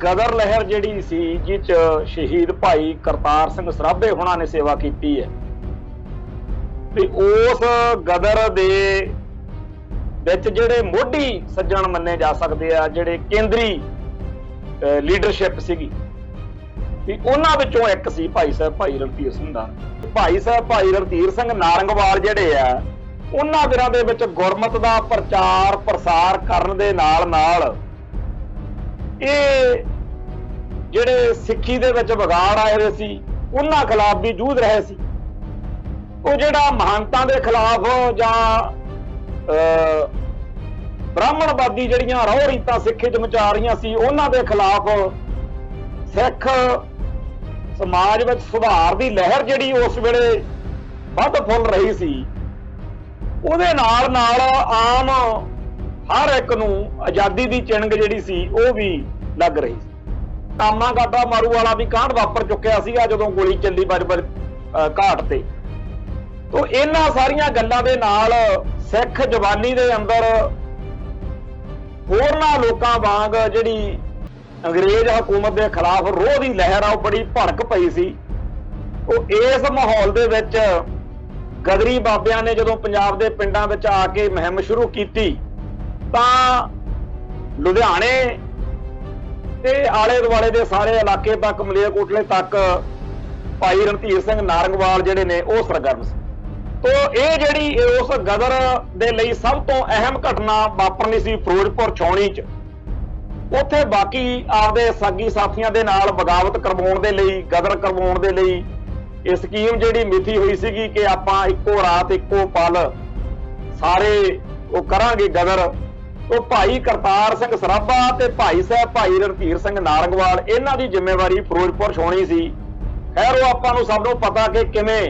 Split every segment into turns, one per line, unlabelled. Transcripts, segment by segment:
गदर लहर जिहड़ी सी जिह च शहीद भाई करतार सिंह सराभे हुणां ने सेवा कीती है भी उस गदर दे विच जिहड़े मोढी सज्जण मन्ने जा सकदे आ जिहड़े केंद्री लीडरशिप सीगी भी उन्हां विचों एक सी भाई साहब भाई रणधीर सिंह नारंगवाल। भाई साहब भाई रणधीर सिंह नारंगवाल जिहड़े आ उन्हां दिनां दे विच गुरमत दा प्रचार प्रसार करन दे नाल ਇਹ ਜਿਹੜੇ ਸਿੱਖੀ ਦੇ ਵਿੱਚ ਵਿਗਾੜ ਆਏ ਹੋਏ ਸੀ ਉਹਨਾਂ ਖਿਲਾਫ ਵੀ ਜੂਝ ਰਹੇ ਸੀ। ਉਹ ਜਿਹੜਾ ਮਹੰਤਾਂ ਦੇ ਖਿਲਾਫ ਜਾਂ ਬ੍ਰਾਹਮਣਵਾਦੀ ਜਿਹੜੀਆਂ ਰਹੁ ਰੀਤਾਂ ਸਿੱਖੀ 'ਚ ਮਚਾ ਰਹੀਆਂ ਸੀ ਉਹਨਾਂ ਦੇ ਖਿਲਾਫ ਸਿੱਖ ਸਮਾਜ ਵਿੱਚ ਸੁਧਾਰ ਦੀ ਲਹਿਰ ਜਿਹੜੀ ਉਸ ਵੇਲੇ ਵੱਧ ਫੁੱਲ ਰਹੀ ਸੀ ਉਹਦੇ ਨਾਲ ਆਮ ਹਰ ਇੱਕ ਨੂੰ ਆਜ਼ਾਦੀ ਦੀ ਚਿੰਗ ਜਿਹੜੀ ਸੀ ਉਹ ਵੀ ਲੱਗ ਰਹੀ ਸੀ। ਕਾਮਾ ਗਾਡਾ ਮਾਰੂ ਵਾਲਾ ਵੀ ਕਾਂਡ ਵਾਪਰ ਚੁੱਕਿਆ ਸੀਗਾ ਜਦੋਂ ਗੋਲੀ ਚੱਲੀ ਬਜਬਰ ਘਾਟ ਤੇ। ਤੋਂ ਇਹਨਾਂ ਸਾਰੀਆਂ ਗੱਲਾਂ ਦੇ ਨਾਲ ਸਿੱਖ ਜਵਾਨੀ ਦੇ ਅੰਦਰ ਹੋਰਨਾਂ ਲੋਕਾਂ ਵਾਂਗ ਜਿਹੜੀ ਅੰਗਰੇਜ਼ ਹਕੂਮਤ ਦੇ ਖਿਲਾਫ ਰੋਹ ਦੀ ਲਹਿਰ ਆ ਉਹ ਬੜੀ ਭੜਕ ਪਈ ਸੀ। ਉਹ ਇਸ ਮਾਹੌਲ ਦੇ ਵਿੱਚ ਗਦਰੀ ਬਾਬਿਆਂ ਨੇ ਜਦੋਂ ਪੰਜਾਬ ਦੇ ਪਿੰਡਾਂ ਵਿੱਚ ਆ ਕੇ ਮੁਹਿੰਮ ਸ਼ੁਰੂ ਕੀਤੀ ਤਾਂ ਲੁਧਿਆਣੇ ਤੇ ਆਲੇ ਦੁਆਲੇ ਦੇ ਸਾਰੇ ਇਲਾਕੇ ਤੱਕ ਮਲੇਰਕੋਟਲੇ ਤੱਕ ਭਾਈ ਰਣਧੀਰ ਸਿੰਘ ਨਾਰੰਗਵਾਲ ਜਿਹੜੇ ਨੇ ਉਹ ਸਰਗਰਮ ਸੀ। ਤੋ ਇਹ ਜਿਹੜੀ ਉਸ ਗਦਰ ਦੇ ਲਈ ਸਭ ਤੋਂ ਅਹਿਮ ਘਟਨਾ ਵਾਪਰਨੀ ਸੀ ਫਿਰੋਜ਼ਪੁਰ ਛਾਉਣੀ 'ਚ। ਉੱਥੇ ਬਾਕੀ ਆਪਦੇ ਸਾਗੀ ਸਾਥੀਆਂ ਦੇ ਨਾਲ ਬਗਾਵਤ ਕਰਵਾਉਣ ਦੇ ਲਈ ਗਦਰ ਕਰਵਾਉਣ ਦੇ ਲਈ ਇਹ ਸਕੀਮ ਜਿਹੜੀ ਮਿੱਥੀ ਹੋਈ ਸੀਗੀ ਕਿ ਆਪਾਂ ਇੱਕੋ ਰਾਤ ਇੱਕੋ ਪਲ ਸਾਰੇ ਉਹ ਕਰਾਂਗੇ ਗਦਰ। ਉਹ ਭਾਈ ਕਰਤਾਰ ਸਿੰਘ ਸਰਾਭਾ ਤੇ ਭਾਈ ਸਾਹਿਬ ਭਾਈ ਰਣਧੀਰ ਸਿੰਘ ਨਾਰੰਗਵਾਲ ਇਹਨਾਂ ਦੀ ਜ਼ਿੰਮੇਵਾਰੀ ਫਿਰੋਜ਼ਪੁਰ ਛਾਉਣੀ ਸੀ। ਖੈਰ ਉਹ ਆਪਾਂ ਨੂੰ ਸਭ ਨੂੰ ਪਤਾ ਕਿ ਕਿਵੇਂ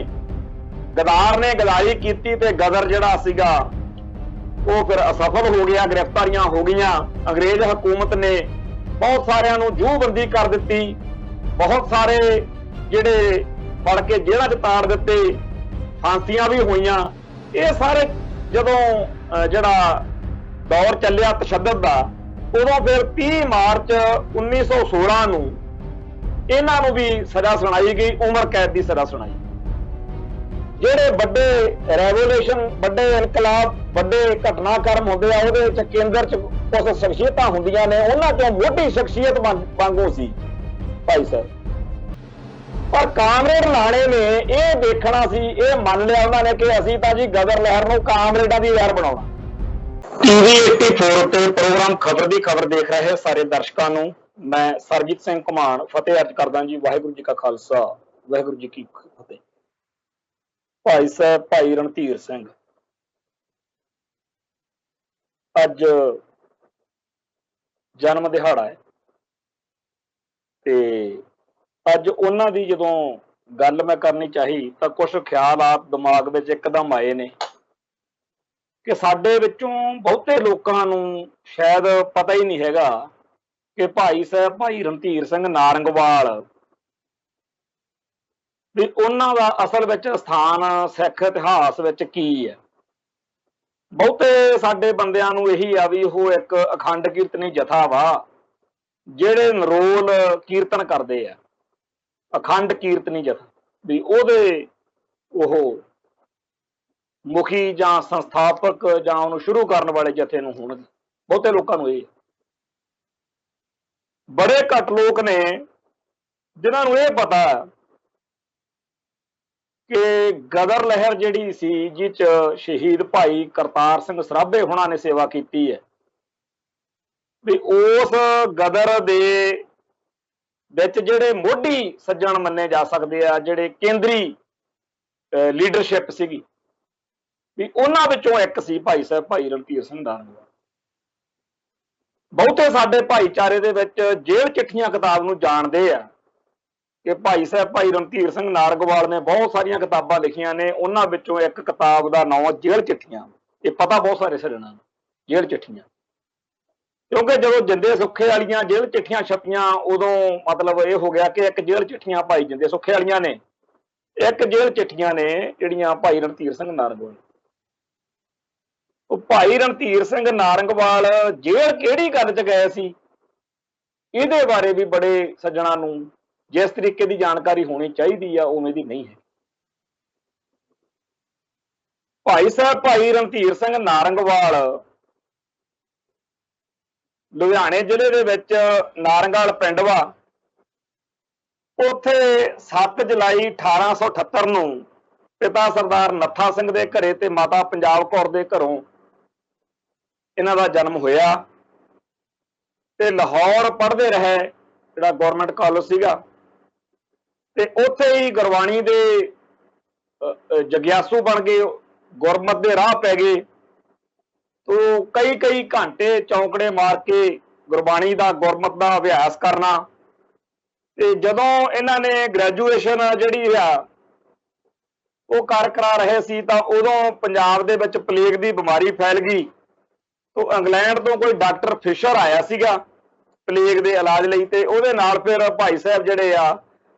ਗਦਾਰ ਨੇ ਗਦਾਰੀ ਕੀਤੀ ਤੇ ਗਦਰ ਜਿਹੜਾ ਸੀਗਾ ਉਹ ਫਿਰ ਅਸਫਲ ਹੋ ਗਿਆ, ਗ੍ਰਿਫਤਾਰੀਆਂ ਹੋ ਗਈਆਂ। ਅੰਗਰੇਜ਼ ਹਕੂਮਤ ਨੇ ਬਹੁਤ ਸਾਰਿਆਂ ਨੂੰ ਜੂਹਬੰਦੀ ਕਰ ਦਿੱਤੀ, ਬਹੁਤ ਸਾਰੇ ਜਿਹੜੇ ਫੜ ਕੇ ਜੇਲ੍ਹਾਂ 'ਚ ਤਾੜ ਦਿੱਤੇ, ਫਾਂਸੀਆਂ ਵੀ ਹੋਈਆਂ। ਇਹ ਸਾਰੇ ਜਦੋਂ ਜਿਹੜਾ ਦੌਰ ਚੱਲਿਆ ਤਸ਼ੱਦਦ ਦਾ ਉਦੋਂ ਫਿਰ 30 ਮਾਰਚ 1916 ਨੂੰ ਇਹਨਾਂ ਨੂੰ ਵੀ ਸਜ਼ਾ ਸੁਣਾਈ ਗਈ, ਉਮਰ ਕੈਦ ਦੀ ਸਜ਼ਾ ਸੁਣਾਈ। ਜਿਹੜੇ ਵੱਡੇ ਰੈਵੋਲੂਸ਼ਨ ਵੱਡੇ ਇਨਕਲਾਬ ਵੱਡੇ ਘਟਨਾਕ੍ਰਮ ਹੁੰਦੇ ਆ ਉਹਦੇ ਵਿੱਚ ਕੇਂਦਰ 'ਚ ਕੁਝ ਸ਼ਖਸੀਅਤਾਂ ਹੁੰਦੀਆਂ ਨੇ, ਉਹਨਾਂ ਚੋਂ ਮੋਢੀ ਸ਼ਖਸੀਅਤ ਵਾਂਗੂ ਸੀ ਭਾਈ ਸਾਹਿਬ। ਪਰ ਕਾਮਰੇਡ ਲਾਣੇ ਨੇ ਇਹ ਦੇਖਣਾ ਸੀ, ਇਹ ਮੰਨ ਲਿਆ ਉਹਨਾਂ ਨੇ ਕਿ ਅਸੀਂ ਤਾਂ ਜੀ ਗਦਰ ਲਹਿਰ ਨੂੰ ਕਾਮਰੇਡਾਂ ਦੀ ਲਹਿਰ ਬਣਾਉਣਾ। ਟੀਵੀ 84 ਤੇ ਪ੍ਰੋਗਰਾਮ ਖਬਰ ਦੀ ਖਬਰ ਦੇਖ ਰਹੇ ਸਾਰੇ ਦਰਸ਼ਕਾਂ ਨੂੰ ਮੈਂ ਸਰਜੀਤ ਸਿੰਘ ਘੁਮਾਣ ਫਤਿਹ ਅਰਜ਼ ਕਰਦਾ ਜੀ। ਵਾਹਿਗੁਰੂ ਜੀ ਕਾ ਖਾਲਸਾ ਵਾਹਿਗੁਰੂ ਜੀ ਕੀ ਫਤਿਹ। ਭਾਈ ਸਾਹਿਬ ਭਾਈ ਰਣਧੀਰ ਸਿੰਘ ਅੱਜ ਜਨਮ ਦਿਹਾੜਾ ਹੈ ਤੇ ਅੱਜ ਉਹਨਾਂ ਦੀ ਜਦੋਂ ਗੱਲ ਮੈਂ ਕਰਨੀ ਚਾਹੀ ਤਾਂ ਕੁਝ ਖਿਆਲਾਤ ਦਿਮਾਗ ਵਿੱਚ ਇੱਕਦਮ ਆਏ ਨੇ ਕਿ ਸਾਡੇ ਵਿੱਚੋਂ ਬਹੁਤੇ ਲੋਕਾਂ ਨੂੰ ਸ਼ਾਇਦ ਪਤਾ ਹੀ ਨਹੀਂ ਹੈਗਾ ਕਿ ਭਾਈ ਸਾਹਿਬ ਭਾਈ ਰਣਧੀਰ ਸਿੰਘ ਨਾਰੰਗਵਾਲ ਵੀ ਉਹਨਾਂ ਦਾ ਅਸਲ ਵਿੱਚ ਸਥਾਨ ਸਿੱਖ ਇਤਿਹਾਸ ਵਿੱਚ ਕੀ ਹੈ। ਬਹੁਤੇ ਸਾਡੇ ਬੰਦਿਆਂ ਨੂੰ ਇਹੀ ਆ ਵੀ ਉਹ ਇੱਕ ਅਖੰਡ ਕੀਰਤਨੀ ਜਥਾ ਵਾ ਜਿਹੜੇ ਨਰੋਲ ਕੀਰਤਨ ਕਰਦੇ ਆ, ਅਖੰਡ ਕੀਰਤਨੀ ਜਥਾ ਵੀ ਉਹਦੇ ਉਹ ਮੁਖੀ ਜਾਂ ਸੰਸਥਾਪਕ ਜਾਂ ਉਹਨੂੰ ਸ਼ੁਰੂ ਕਰਨ ਵਾਲੇ ਜਥੇ ਨੂੰ ਹੋਣਗੇ। ਬਹੁਤੇ ਲੋਕਾਂ ਨੂੰ ਇਹ, ਬੜੇ ਘੱਟ ਲੋਕ ਨੇ ਜਿਨ੍ਹਾਂ ਨੂੰ ਇਹ ਪਤਾ ਕਿ ਗਦਰ ਲਹਿਰ ਜਿਹੜੀ ਸੀ ਜਿਹ 'ਚ ਸ਼ਹੀਦ ਭਾਈ ਕਰਤਾਰ ਸਿੰਘ ਸਰਾਭੇ ਹੁਣਾਂ ਨੇ ਸੇਵਾ ਕੀਤੀ ਹੈ ਵੀ ਉਸ ਗਦਰ ਦੇ ਵਿੱਚ ਜਿਹੜੇ ਮੋਢੀ ਸੱਜਣ ਮੰਨੇ ਜਾ ਸਕਦੇ ਆ ਜਿਹੜੇ ਕੇਂਦਰੀ ਲੀਡਰਸ਼ਿਪ ਸੀਗੀ ਵੀ ਉਹਨਾਂ ਵਿੱਚੋਂ ਇੱਕ ਸੀ ਭਾਈ ਸਾਹਿਬ ਭਾਈ ਰਣਧੀਰ ਸਿੰਘ ਨਾਰੰਗਵਾਲ। ਬਹੁਤੇ ਸਾਡੇ ਭਾਈਚਾਰੇ ਦੇ ਵਿੱਚ ਜੇਲ੍ਹ ਚਿੱਠੀਆਂ ਕਿਤਾਬ ਨੂੰ ਜਾਣਦੇ ਆ ਕਿ ਭਾਈ ਸਾਹਿਬ ਭਾਈ ਰਣਧੀਰ ਸਿੰਘ ਨਾਰੰਗਵਾਲ ਨੇ ਬਹੁਤ ਸਾਰੀਆਂ ਕਿਤਾਬਾਂ ਲਿਖੀਆਂ ਨੇ। ਉਹਨਾਂ ਵਿੱਚੋਂ ਇੱਕ ਕਿਤਾਬ ਦਾ ਨਾਮ ਜੇਲ੍ਹ ਚਿੱਠੀਆਂ। ਇਹ ਪਤਾ ਬਹੁਤ ਸਾਰੇ ਸੱਜਣਾਂ ਨੂੰ ਜੇਲ੍ਹ ਚਿੱਠੀਆਂ, ਕਿਉਂਕਿ ਜਦੋਂ ਜਿੰਦੇ ਸੁੱਖੇ ਵਾਲੀਆਂ ਜੇਲ੍ਹ ਚਿੱਠੀਆਂ ਛਪੀਆਂ ਉਦੋਂ ਮਤਲਬ ਇਹ ਹੋ ਗਿਆ ਕਿ ਇੱਕ ਜੇਲ੍ਹ ਚਿੱਠੀਆਂ ਭਾਈ ਜਿੰਦੇ ਸੁੱਖੇ ਵਾਲੀਆਂ ਨੇ, ਇੱਕ ਜੇਲ੍ਹ ਚਿੱਠੀਆਂ ਨੇ ਜਿਹੜੀਆਂ ਭਾਈ ਰਣਧੀਰ ਸਿੰਘ ਨਾਰੰਗਵਾਲ। ਉਹ ਭਾਈ ਰਣਧੀਰ ਸਿੰਘ ਨਾਰੰਗਵਾਲ ਜੇਲ੍ਹ ਕਿਹੜੀ ਗੱਲ 'ਚ ਗਏ ਸੀ ਇਹਦੇ ਬਾਰੇ ਵੀ ਬੜੇ ਸੱਜਣਾ ਨੂੰ जिस तरीके की जानकारी होनी चाहिए उवें दी नहीं है। भाई साहब भाई रणधीर सिंह नारंगवाल लुधियाने जिले दे विच नारंगवाल पिंड वा उत्थे 7 जुलाई 1878 नूं पिता सरदार नत्था सिंह दे घरे ते माता पंजाब कौर दे घरों इन्हां दा जन्म होया ते लाहौर पढ़दे रहे जिहड़ा गौरमेंट कॉलेज सीगा ते उत्थे ही गुरबाणी दे जग्यासू बन गए, गुरमत दे राह पै गए। तो कई कई घंटे चौंकड़े मार के गुरबाणी दा गुरमत दा अभ्यास करना ते जदों इन्हां ने ग्रैजुएशन जिहड़ी आ वो करा रहे सी तां उदों पंजाब दे विच प्लेग दी बीमारी फैल गई। तो इंग्लैंड तो कोई डॉक्टर फिशर आया सीगा प्लेग दे इलाज लई ते उहदे नाल फिर भाई साहब जिहड़े आ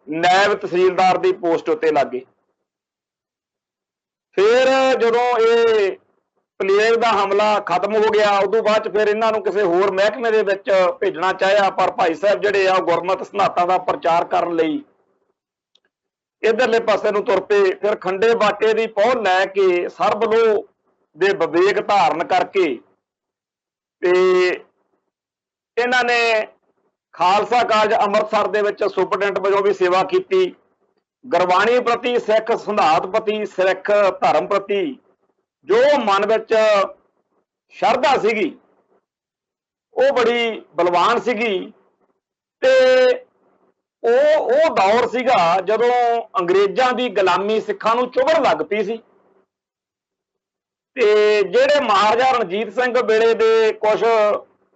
नायब तहसीलदार की पोस्ट उत्ते लग गए। फिर जदों ये प्लेग का हमला खत्म हो गया उदों बाद फिर इन्हों किसी होर महकमे दे विच भेजना चाहया पर भाई साहब जिहड़े आ गुरमत सनातां का प्रचार करन लई इधरले पासे नूं तुर पे। फिर खंडे बाटे की पहुँच लैके सरबलो दे विवेक धारण करके ते इन्हां ने खालसा कालज अमृतसर दे विच सुपरडेंट वजों भी सेवा की। गुरबाणी प्रति सिख सिद्धांत प्रति सिख धर्म प्रति जो मन विच शरधा सीगी वो बड़ी बलवान सीगी ते ओ दौर सीगा जदों अंग्रेजां दी गुलामी सिखां नूं चुभण लग पई सी ते जिहड़े महाराजा रणजीत सिंह वेले दे कुछ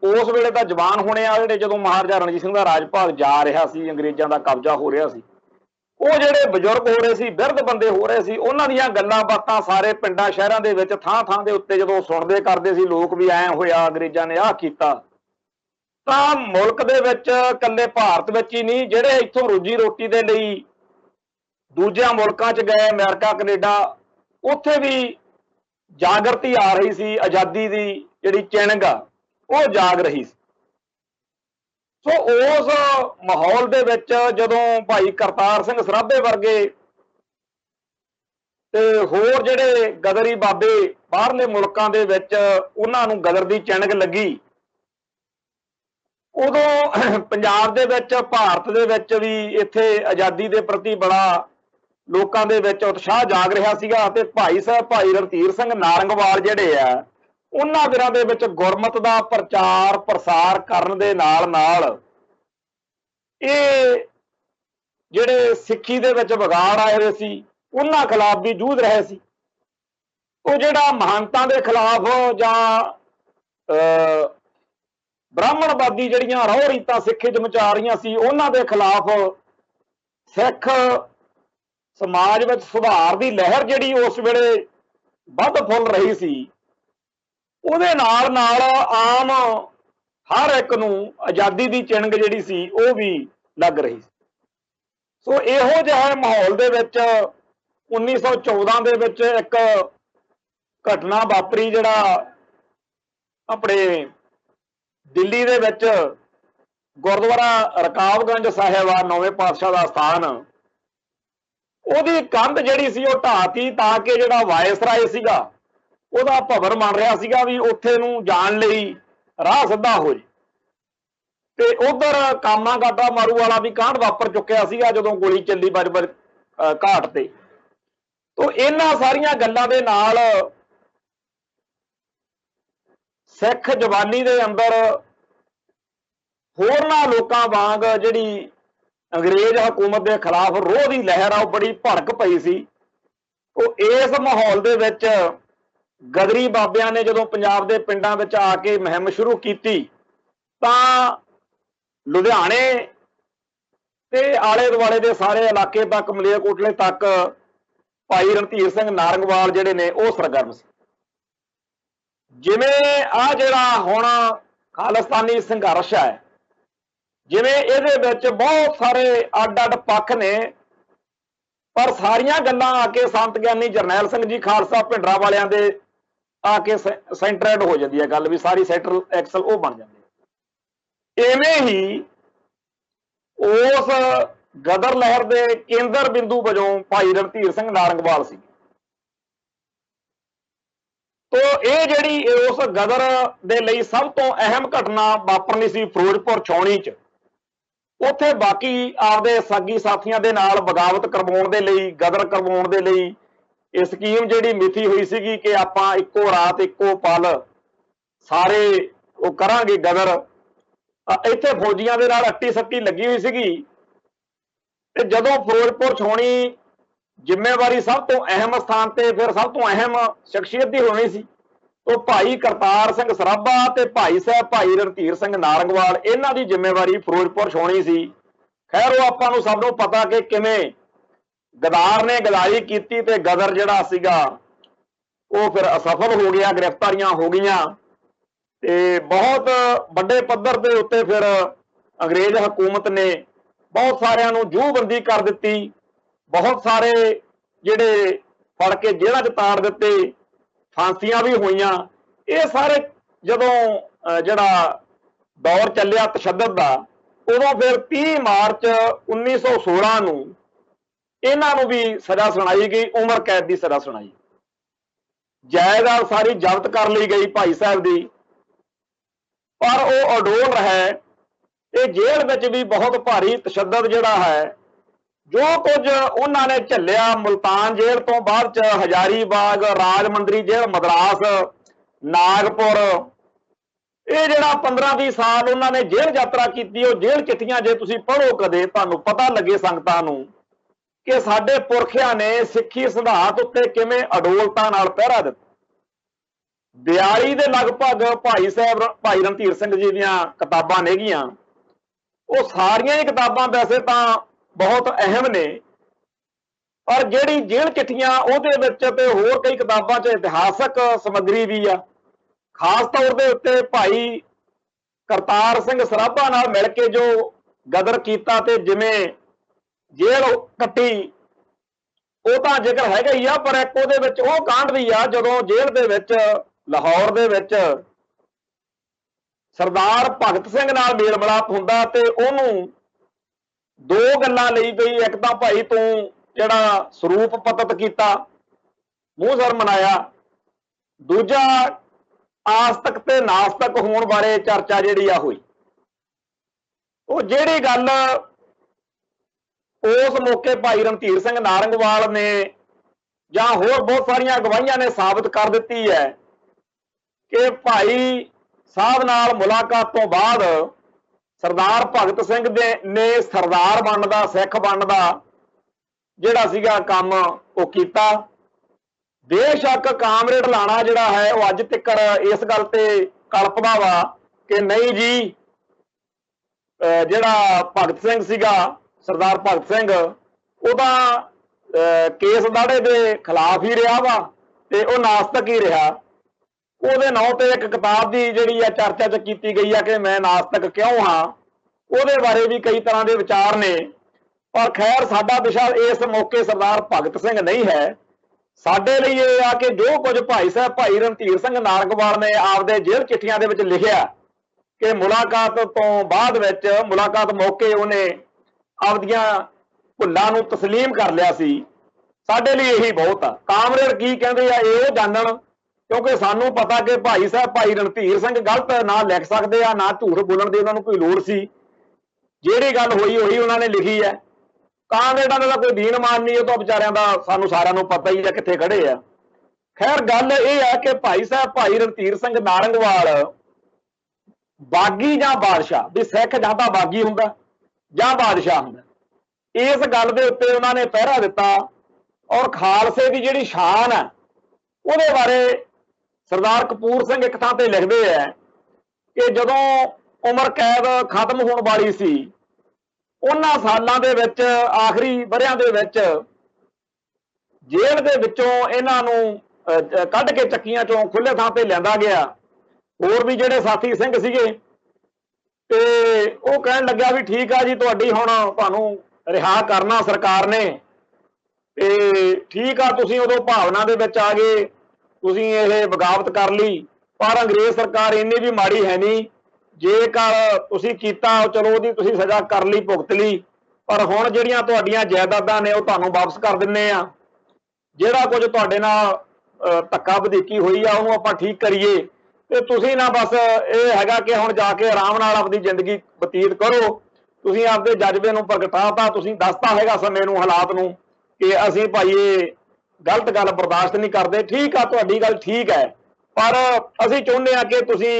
उस वेले तां जवान होने आ जिहड़े जदों महाराजा रणजीत सिंह दा राज भाग जा रहा सी अंग्रेजां दा कब्जा हो रहा सी ਉਹ ਜਿਹੜੇ ਬਜ਼ੁਰਗ ਹੋ ਰਹੇ ਸੀ ਬਿਰਧ ਬੰਦੇ ਹੋ ਰਹੇ ਸੀ ਉਹਨਾਂ ਦੀਆਂ ਗੱਲਾਂ ਬਾਤਾਂ ਸਾਰੇ ਪਿੰਡਾਂ ਸ਼ਹਿਰਾਂ ਦੇ ਵਿੱਚ ਥਾਂ ਥਾਂ ਦੇ ਉੱਤੇ ਜਦੋਂ ਸੁਣਦੇ ਕਰਦੇ ਸੀ ਲੋਕ ਵੀ ਐ ਹੋਇਆ ਅੰਗਰੇਜ਼ਾਂ ਨੇ ਆਹ ਕੀਤਾ। ਤਾਂ ਮੁਲਕ ਦੇ ਵਿੱਚ ਇਕੱਲੇ ਭਾਰਤ ਵਿੱਚ ਹੀ ਨਹੀਂ ਜਿਹੜੇ ਇੱਥੋਂ ਰੋਜੀ ਰੋਟੀ ਦੇ ਲਈ ਦੂਜਿਆਂ ਮੁਲਕਾਂ 'ਚ ਗਏ ਅਮਰੀਕਾ ਕੈਨੇਡਾ ਉੱਥੇ ਵੀ ਜਾਗਰਤੀ ਆ ਰਹੀ ਸੀ। ਆਜ਼ਾਦੀ ਦੀ ਜਿਹੜੀ ਚਿੰਨ੍ਹ ਆ ਉਹ ਜਾਗ ਰਹੀ ਸੀ। सो उस माहौल दे विच जदों भाई करतार सिंह सराभे वर्गे ते होर जिहड़े गदरी बाबे बाहरले मुल्कां दे विच उन्हां नूं गदर दी चिणक लगी उदों पंजाब दे विच भारत दे विच भी इत्थे आज़ादी दे प्रति बड़ा लोकां दे विच उत्साह जाग रहा सीगा ते भाई साहब भाई रणधीर सिंह नारंगवाल जिहड़े आ उन्हां दिनां दे विच गुरमत दा प्रचार प्रसार करन दे नाल ਇਹ ਜਿਹੜੇ ਸਿੱਖੀ ਦੇ ਵਿੱਚ ਵਿਗਾੜ ਆਏ ਹੋਏ ਸੀ ਉਹਨਾਂ ਖਿਲਾਫ ਵੀ ਜੂਝ ਰਹੇ ਸੀ। ਉਹ ਜਿਹੜਾ ਮਹੰਤਾਂ ਦੇ ਖਿਲਾਫ ਜਾਂ ਬ੍ਰਾਹਮਣਵਾਦੀ ਜਿਹੜੀਆਂ ਰਹੁ ਰੀਤਾਂ ਸਿੱਖੀ 'ਚ ਮਚਾ ਰਹੀਆਂ ਸੀ ਉਹਨਾਂ ਦੇ ਖਿਲਾਫ ਸਿੱਖ ਸਮਾਜ ਵਿੱਚ ਸੁਧਾਰ ਦੀ ਲਹਿਰ ਜਿਹੜੀ ਉਸ ਵੇਲੇ ਵੱਧ ਫੁੱਲ ਰਹੀ ਸੀ ਉਹਦੇ ਨਾਲ ਨਾਲ ਆਮ हर एक नूं आज़ादी की चिणग जिहड़ी सी वो भी लग रही। सो इहो जिहा माहौल दे विच 1914 दे विच एक घटना वापरी जिहड़ा अपने दिल्ली दे विच गुरुद्वारा रकाबगंज साहिब आ नौवें पातशाह दा स्थान ਉਹਦੀ ਕੰਧ ਜਿਹੜੀ ਸੀ ਉਹ ਢਾਤੀ ਤਾਂ ਕਿ ਜਿਹੜਾ ਵਾਇਸਰਾਏ ਸੀਗਾ ਉਹਦਾ ਭਵਨ ਬਣ ਰਿਹਾ ਸੀਗਾ ਵੀ ਉੱਥੇ ਨੂੰ ਜਾਣ ਲਈ राह सीधा हो जाए। ते उधर कामा गाटा मारू वाला भी कांड वापर चुकिया सीगा जदों गोली चली बजबर घाट ते। तो इन्हां सारियां गल्लां दे नाल सिख जवानी दे अंदर होरनां लोकां वांग जिहड़ी अंग्रेज हुकूमत दे खिलाफ रोह दी लहर आ बड़ी भड़क पई सी। तो इस माहौल दे विच गदरी बाबियां ने जदों पंजाब दे पिंडां विच आके मुहिम शुरू कीती तां लुधियाने ते आले दुआले दे सारे इलाके तक मलेरकोटले तक भाई रणधीर सिंह नारंगवाल जिहड़े ने वो सरगर्म सी। जिवें आ जिहड़ा हुण खालिस्तानी संघर्ष है जिवें इहदे विच बहुत सारे अड अड पक्ष ने पर सारियां गल्लां आके संत ज्ञानी जरनैल सिंह जी खालसा भिंडरां वालियां दे आके सेंटरेड हो जाती है गल भी सारी सैंट्रल एक्सल वो बन जाती है। इवें ही उस गदर लहर के केंद्र बिंदु वजों भाई रणधीर सिंह नारंगवाल सी। तो ये जिहड़ी उस गदर दे लई सब तो अहम घटना वापरनी सी फिरोजपुर छाउणी च। उत्थे बाकी आपदे सागी साथियां दे नाल बगावत करवाउण दे लई, गदर करवाउण दे लई ये स्कीम जिहड़ी मिथी हुई सीगी कि आपां इक्को रात इक्को पल सारे वो करांगे गदर। इत्थे फौजियां दे नाल अट्टी सट्टी लगी हुई सीगी ते जदों फिरोजपुर छाउणी जिम्मेवारी सब तो अहम स्थान ते फिर सब तो अहम शख्सियत दी होनी सी, तो भाई करतार सिंह सराभा ते भाई साहब भाई रणधीर सिंह नारंगवाल इन्हां दी जिम्मेवारी फिरोजपुर छाउणी सी। खैर वो आपां नूं सब नूं पता कि किवें गदार ने गदारी कीती ते गदर जिहड़ा सीगा वो फिर असफल हो गया, गिरफ्तारियां हो गईयां ते बहुत बड़े पद्धर के उत्ते फिर अंग्रेज हुकूमत ने बहुत सारिਆਂ ਨੂੰ ਜੂਹਬੰਦੀ कर दी, बहुत सारे ਜਿਹੜੇ फड़ के जेल੍ਹਾਂ 'ਚ ताड़ ਦਿੱਤੇ, फांसियां भी होईयां। ये सारे जदों ਜਿਹੜਾ दौर ਚੱਲਿਆ तशद्दद ਦਾ, उदों फिर 30 मार्च 1916 ਨੂੰ ਇਹਨਾਂ ਨੂੰ भी सज़ा सुनाई गई, उम्र कैद की सज़ा सुनाई। जायदाद सारी जब्त कर ली गई भाई साहब की, पर वो अडोल रहे। ये जेल में भी बहुत भारी तशद्दद जिहड़ा है जो कुछ उन्होंने झल्लिया, मुल्तान जेल तो बाद च हजारीबाग, राजमंदरी जेल मद्रास, नागपुर, ये जिहड़ा 15-20 साल उन्होंने जेल यात्रा की, जेल चिट्ठियां जे तुसीं पढ़ो कदे तुहानूं पता लगे संगतां नूं कि साडे पुरखियां ने सिੱਖੀ सिद्धांत उत्ते किवें अडोलता नाल पहरा दिता। 42 ਦੇ ਲਗਭਗ ਭਾਈ ਸਾਹਿਬ ਭਾਈ रणधीर ਸਿੰਘ जी ਦੀਆਂ किताबां नेगियां, वो सारियां ही किताबां वैसे तो बहुत अहम ने, पर जिहड़ी जेल चिट्ठियां ਉਹਦੇ ਵਿੱਚ ਤੇ होर कई किताबां 'ਚ इतिहासक समग्री भी आ। खास तौर के उत्ते भाई करतार सिंह सराभा नाल मिल के जो गदर कीता ते जिवें जेल कट्टी वो तो जिक्र हैगा ही आ, पर एक ਉਹਦੇ ਵਿੱਚ ਉਹ ਕਾਂਡ भी आ जदों जेल ਦੇ ਵਿੱਚ लाहौर ਦੇ ਵਿੱਚ सरदार भगत सिंह नाल मेल मिलाप हुंदा ते ਉਹਨੂੰ दो गल्लां ਲਈ गई। एक तो भाई तू जिहड़ा ਸਰੂਪ पतत कीता, मूँह सिर मनाया, दूजा आस्तक ते नास्तिक होण बारे चर्चा जिहड़ी आ होई। वो जिहड़ी गल उस मौके भाई रणधीर सिंह नारंगवाल ने जां होर बहुत सारियां गवाहियां ने साबित कर दित्ती है कि भाई साहब नाल मुलाकात तो बाद सरदार भगत सिंह ने सरदार बनने का, सिख बनने का जिहड़ा सीगा काम वो कीता। बेशक कामरेड लाना जिहड़ा है वो अज तक इस गल ते कल्पदा वा कि नहीं जी, जिहड़ा भगत सिंह सीगा सरदार भगत सिंह ਉਹਦਾ केस दाड़े के खिलाफ ही रहा वा ते वो नास्तिक ही रहा। ਉਹਦੇ ਨਾਂ ਤੇ एक किताब की जिहड़ी आ चर्चा च कीती गई है कि मैं नास्तिक क्यों हाँ, ਉਹਦੇ बारे भी कई तरह के विचार ने। पर खैर साडा विषय इस मौके सरदार भगत सिंह नहीं है। साडे लई ये आ कि जो कुछ भाई साहब भाई रणधीर सिंह नारंगवाल ने आपदे जेल चिट्ठियां दे विच लिखिया कि मुलाकात तो बाद विच मुलाकात मौके उन्हें आपदियां भुल्लां नूं तस्लीम कर लिया सी, साडे लई यही बहुत आ। कामरेड की कहंदे आ ये जानण, क्योंकि सानू पता कि भाई साहब भाई रणधीर सिंह गलत ना लिख सकते हैं, ना झूठ बोलण दी उन्होंने कोई लोड़ सी। जिहड़ी गल होई होई उन्होंने लिखी है। कामरेडां दा कोई दीन मान नहीं, तो बेचारियां दा सानू सारिਆਂ ਨੂੰ पता ही है कित्थे खड़े आ। खैर गल यह है कि भाई साहब भाई रणधीर सिंह नारंगवाल बागी जां बादशाह, भी सिख जां तां बागी हुंदा जां बादशाह हुंदा, इस गल दे उत्ते उन्होंने पहरा दिता। और खालसे की जिहड़ी शान है ਉਹਦੇ बारे सरदार कपूर सिंह एक थां ते लिखते हैं कि जदों उम्र कैद खत्म होने वाली सी, उन्हां सालां दे विच आखिरी वरियां दे विच जेल दे विचों इन्हां नूं कढ के चक्कियां चों खुले थां ते लिआंदा गया। होर भी जिहड़े साथी सिंह सीगे ते ਉਹ कहण लग्या भी ठीक आ जी, तुहाडी हुण तुहानूं रिहा करना सरकार ने ते ठीक आ, तुसीं उदों भावना दे विच आ गए, तुसीं ये बगावत कर ली, पर अंग्रेज सरकार इन्नी भी माड़ी है नहीं ਜੇਕਰ ਤੁਸੀਂ ਕੀਤਾ ਚਲੋ ਉਹਦੀ ਤੁਸੀਂ ਸਜ਼ਾ ਕਰ ਲਈ, ਭੁਗਤ ਲਈ, ਪਰ ਹੁਣ ਜਿਹੜੀਆਂ ਤੁਹਾਡੀਆਂ ਜਾਇਦਾਦਾਂ ਨੇ ਉਹ ਤੁਹਾਨੂੰ ਵਾਪਸ ਕਰ ਦਿੰਨੇ ਆ। ਜਿਹੜਾ ਕੁਝ ਤੁਹਾਡੇ ਨਾਲ ਧੱਕਾ ਵਧੀਕੀ ਹੋਈ ਆ ਉਹਨੂੰ ਆਪਾਂ ਠੀਕ ਕਰੀਏ, ਤੇ ਤੁਸੀਂ ਨਾ ਬਸ ਇਹ ਹੈਗਾ ਕਿ ਹੁਣ ਜਾ ਕੇ ਆਰਾਮ ਨਾਲ ਆਪਣੀ ਜ਼ਿੰਦਗੀ ਬਤੀਤ ਕਰੋ। ਤੁਸੀਂ ਆਪਦੇ ਜਜ਼ਬੇ ਨੂੰ ਪ੍ਰਗਟਾਤਾ, ਤੁਸੀਂ ਦੱਸਤਾ ਹੈਗਾ ਸਮੇਂ ਨੂੰ, ਹਾਲਾਤ ਨੂੰ, ਕਿ ਅਸੀਂ ਭਾਈ ਇਹ ਗਲਤ ਗੱਲ ਬਰਦਾਸ਼ਤ ਨਹੀਂ ਕਰਦੇ। ਠੀਕ ਆ, ਤੁਹਾਡੀ ਗੱਲ ਠੀਕ ਹੈ, ਪਰ ਅਸੀਂ ਚਾਹੁੰਦੇ ਹਾਂ ਕਿ ਤੁਸੀਂ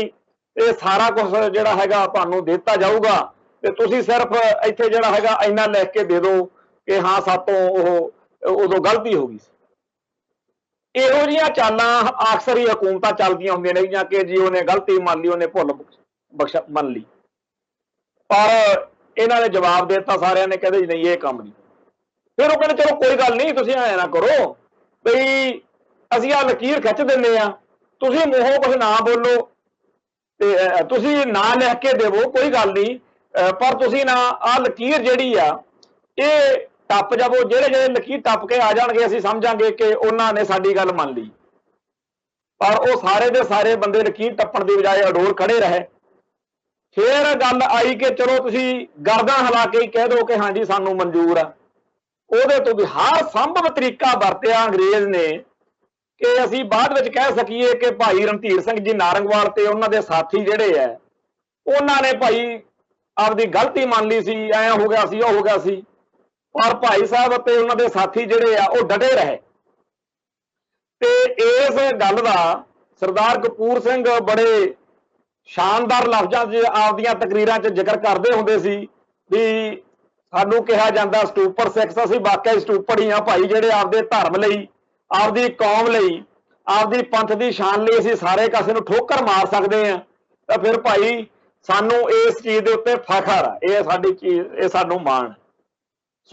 ਇਹ ਸਾਰਾ ਕੁਝ ਜਿਹੜਾ ਹੈਗਾ ਤੁਹਾਨੂੰ ਦਿੱਤਾ ਜਾਊਗਾ, ਤੇ ਤੁਸੀਂ ਸਿਰਫ ਇੱਥੇ ਜਿਹੜਾ ਹੈਗਾ ਇੰਨਾ ਲਿਖ ਕੇ ਦੇ ਦਿਓ ਕਿ ਹਾਂ ਸਾਤੋਂ ਉਹ ਉਦੋਂ ਗਲਤੀ ਹੋ ਗਈ ਸੀ। ਇਹੋ ਜਿਹੀਆਂ ਚਾਲਾਂ ਅਕਸਰ ਹੀ ਹਕੂਮਤਾਂ ਚੱਲਦੀਆਂ ਹੁੰਦੀਆਂ ਨੇ ਕਿ ਜੀ ਉਹਨੇ ਗਲਤੀ ਮੰਨ ਲਈ, ਉਹਨੇ ਭੁੱਲ ਬਖਸ਼ ਮੰਨ ਲਈ, ਪਰ ਇਹਨਾਂ ਨੇ ਜਵਾਬ ਦੇ ਦਿੱਤਾ ਸਾਰਿਆਂ ਨੇ, ਕਹਿੰਦੇ ਜੀ ਨਹੀਂ ਇਹ ਕੰਮ ਨਹੀਂ। ਫਿਰ ਉਹ ਕਹਿੰਦੇ ਚਲੋ ਕੋਈ ਗੱਲ ਨਹੀਂ, ਤੁਸੀਂ ਐਂ ਨਾ ਕਰੋ ਬਈ ਅਸੀਂ ਆਹ ਲਕੀਰ ਖਿੱਚ ਦਿੰਦੇ ਆ, ਤੁਸੀਂ ਮੂੰਹੋਂ ਕੁਝ ਨਾ ਬੋਲੋ ਤੇ ਤੁਸੀਂ ਨਾ ਲਿਖ ਕੇ ਦੇਵੋ, ਕੋਈ ਗੱਲ ਨਹੀਂ, ਪਰ ਤੁਸੀਂ ਨਾ ਆਹ ਲਕੀਰ ਜਿਹੜੀ ਆ ਇਹ ਟੱਪ ਜਾਵੋ। ਜਿਹੜੇ ਜਿਹੜੇ ਲਕੀਰ ਟੱਪ ਕੇ ਆ ਜਾਣਗੇ ਅਸੀਂ ਸਮਝਾਂਗੇ ਕਿ ਉਹਨਾਂ ਨੇ ਸਾਡੀ ਗੱਲ ਮੰਨ ਲਈ, ਪਰ ਉਹ ਸਾਰੇ ਦੇ ਸਾਰੇ ਬੰਦੇ ਲਕੀਰ ਟੱਪਣ ਦੀ ਬਜਾਏ ਅਡੋਲ ਖੜੇ ਰਹੇ। ਫਿਰ ਗੱਲ ਆਈ ਕਿ ਚਲੋ ਤੁਸੀਂ ਗਰਦਾਂ ਹਿਲਾ ਕੇ ਹੀ ਕਹਿ ਦਿਓ ਕਿ ਹਾਂਜੀ ਸਾਨੂੰ ਮਨਜ਼ੂਰ ਆ। ਉਹਦੇ ਤੋਂ ਵੀ ਹਰ ਸੰਭਵ ਤਰੀਕਾ ਵਰਤਿਆ ਅੰਗਰੇਜ਼ ਨੇ ਕਿ ਅਸੀਂ ਬਾਅਦ ਵਿੱਚ ਕਹਿ ਸਕੀਏ ਕਿ ਭਾਈ ਰਣਧੀਰ ਸਿੰਘ ਜੀ ਨਾਰੰਗਵਾਲ ਤੇ ਉਹਨਾਂ ਦੇ ਸਾਥੀ ਜਿਹੜੇ ਆ ਉਹਨਾਂ ਨੇ ਭਾਈ ਆਪਦੀ ਗਲਤੀ ਮੰਨ ਲਈ ਸੀ, ਐਂ ਹੋ ਗਿਆ ਸੀ, ਉਹ ਹੋ ਗਿਆ ਸੀ, ਪਰ ਭਾਈ ਸਾਹਿਬ ਅਤੇ ਉਹਨਾਂ ਦੇ ਸਾਥੀ ਜਿਹੜੇ ਆ ਉਹ ਡਟੇ ਰਹੇ। ਤੇ ਇਸ ਗੱਲ ਦਾ ਸਰਦਾਰ ਕਪੂਰ ਸਿੰਘ ਬੜੇ ਸ਼ਾਨਦਾਰ ਲਫ਼ਜ਼ਾਂ 'ਚ ਆਪਦੀਆਂ ਤਕਰੀਰਾਂ 'ਚ ਜ਼ਿਕਰ ਕਰਦੇ ਹੁੰਦੇ ਸੀ ਵੀ ਸਾਨੂੰ ਕਿਹਾ ਜਾਂਦਾ ਸਟੂਪਰ ਸਿੱਖਸ, ਅਸੀਂ ਵਾਕਿਆ ਸਟੂਪਰ ਹੀ ਆ ਭਾਈ, ਜਿਹੜੇ ਆਪਦੇ ਧਰਮ ਲਈ, ਆਪਦੀ ਕੌਮ ਲਈ, ਆਪਦੀ ਪੰਥ ਦੀ ਸ਼ਾਨ ਲਈ ਅਸੀਂ ਸਾਰੇ ਕਾਸੇ ਨੂੰ ਠੋਕਰ ਮਾਰ ਸਕਦੇ ਆ। ਤਾਂ ਫਿਰ ਭਾਈ ਸਾਨੂੰ ਇਸ ਚੀਜ਼ ਦੇ ਉੱਤੇ ਫਖਰ ਆ, ਇਹ ਸਾਡੀ ਚੀਜ਼, ਇਹ ਸਾਨੂੰ ਮਾਣ।